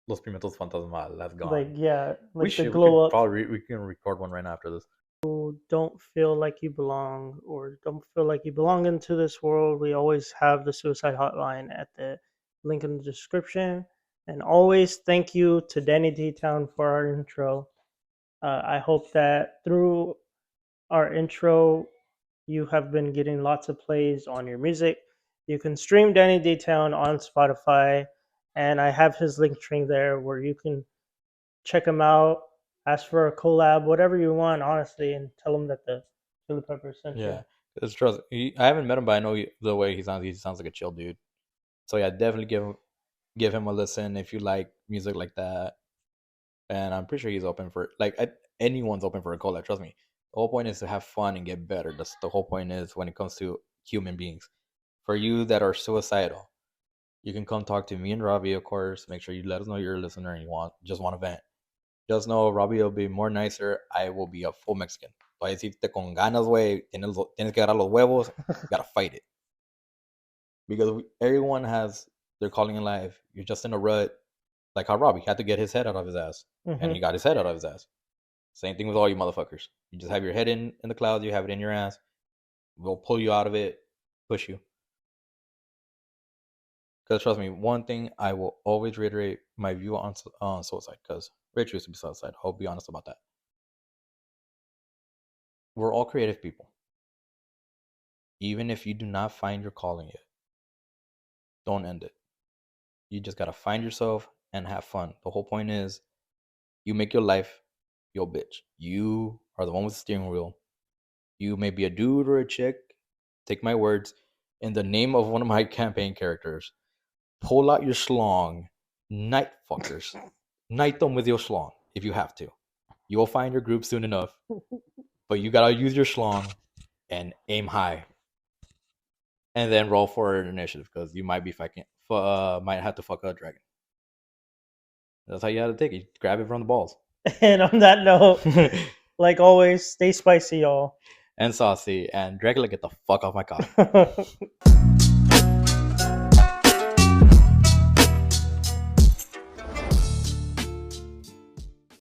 Los Pimientos Fantasmal has gone. Like, yeah, we like the should. glow up. Probably we can record one right after this. Don't feel like you belong or don't feel like you belong into this world, we always have the suicide hotline at the link in the description. And always thank you to Danny Dtown for our intro. I hope that through our intro, you have been getting lots of plays on your music. You can stream Danny Dtown on Spotify, and I have his link tree there where you can check him out, ask for a collab, whatever you want, honestly, and tell him that the Chili Peppers sent you. Yeah, because trust, I haven't met him, but I know the way he sounds. He sounds like a chill dude. So yeah, definitely give him a listen if you like music like that. And I'm pretty sure he's open for anyone's open for a collab. Trust me. The whole point is to have fun and get better. That's the whole point is when it comes to human beings. For you that are suicidal, you can come talk to me and Robbie, of course. Make sure you let us know you're a listener and you just want to vent. Just know Robbie will be more nicer. I will be a full Mexican. Voy a decirte con ganas, güey. Tienes que agarrar los huevos. You gotta fight it. Because everyone has their calling in life. You're just in a rut. Like how Robbie had to get his head out of his ass. Mm-hmm. And he got his head out of his ass. Same thing with all you motherfuckers. You just have your head in the clouds. You have it in your ass. We'll pull you out of it. Push you. Because trust me, one thing I will always reiterate my view on suicide. Because Rich used to be suicide. I'll be honest about that. We're all creative people. Even if you do not find your calling yet, don't end it. You just gotta find yourself and have fun. The whole point is you make your life your bitch. You are the one with the steering wheel. You may be a dude or a chick. Take my words. In the name of one of my campaign characters, pull out your schlong. Night fuckers. Night them with your schlong if you have to. You will find your group soon enough. But you gotta use your schlong and aim high. And then roll for an initiative because you might be might have to fuck a dragon. That's how you have to take it. Grab it from the balls. And on that note, like always, stay spicy, y'all. And saucy. And Dracula, get the fuck off my cock.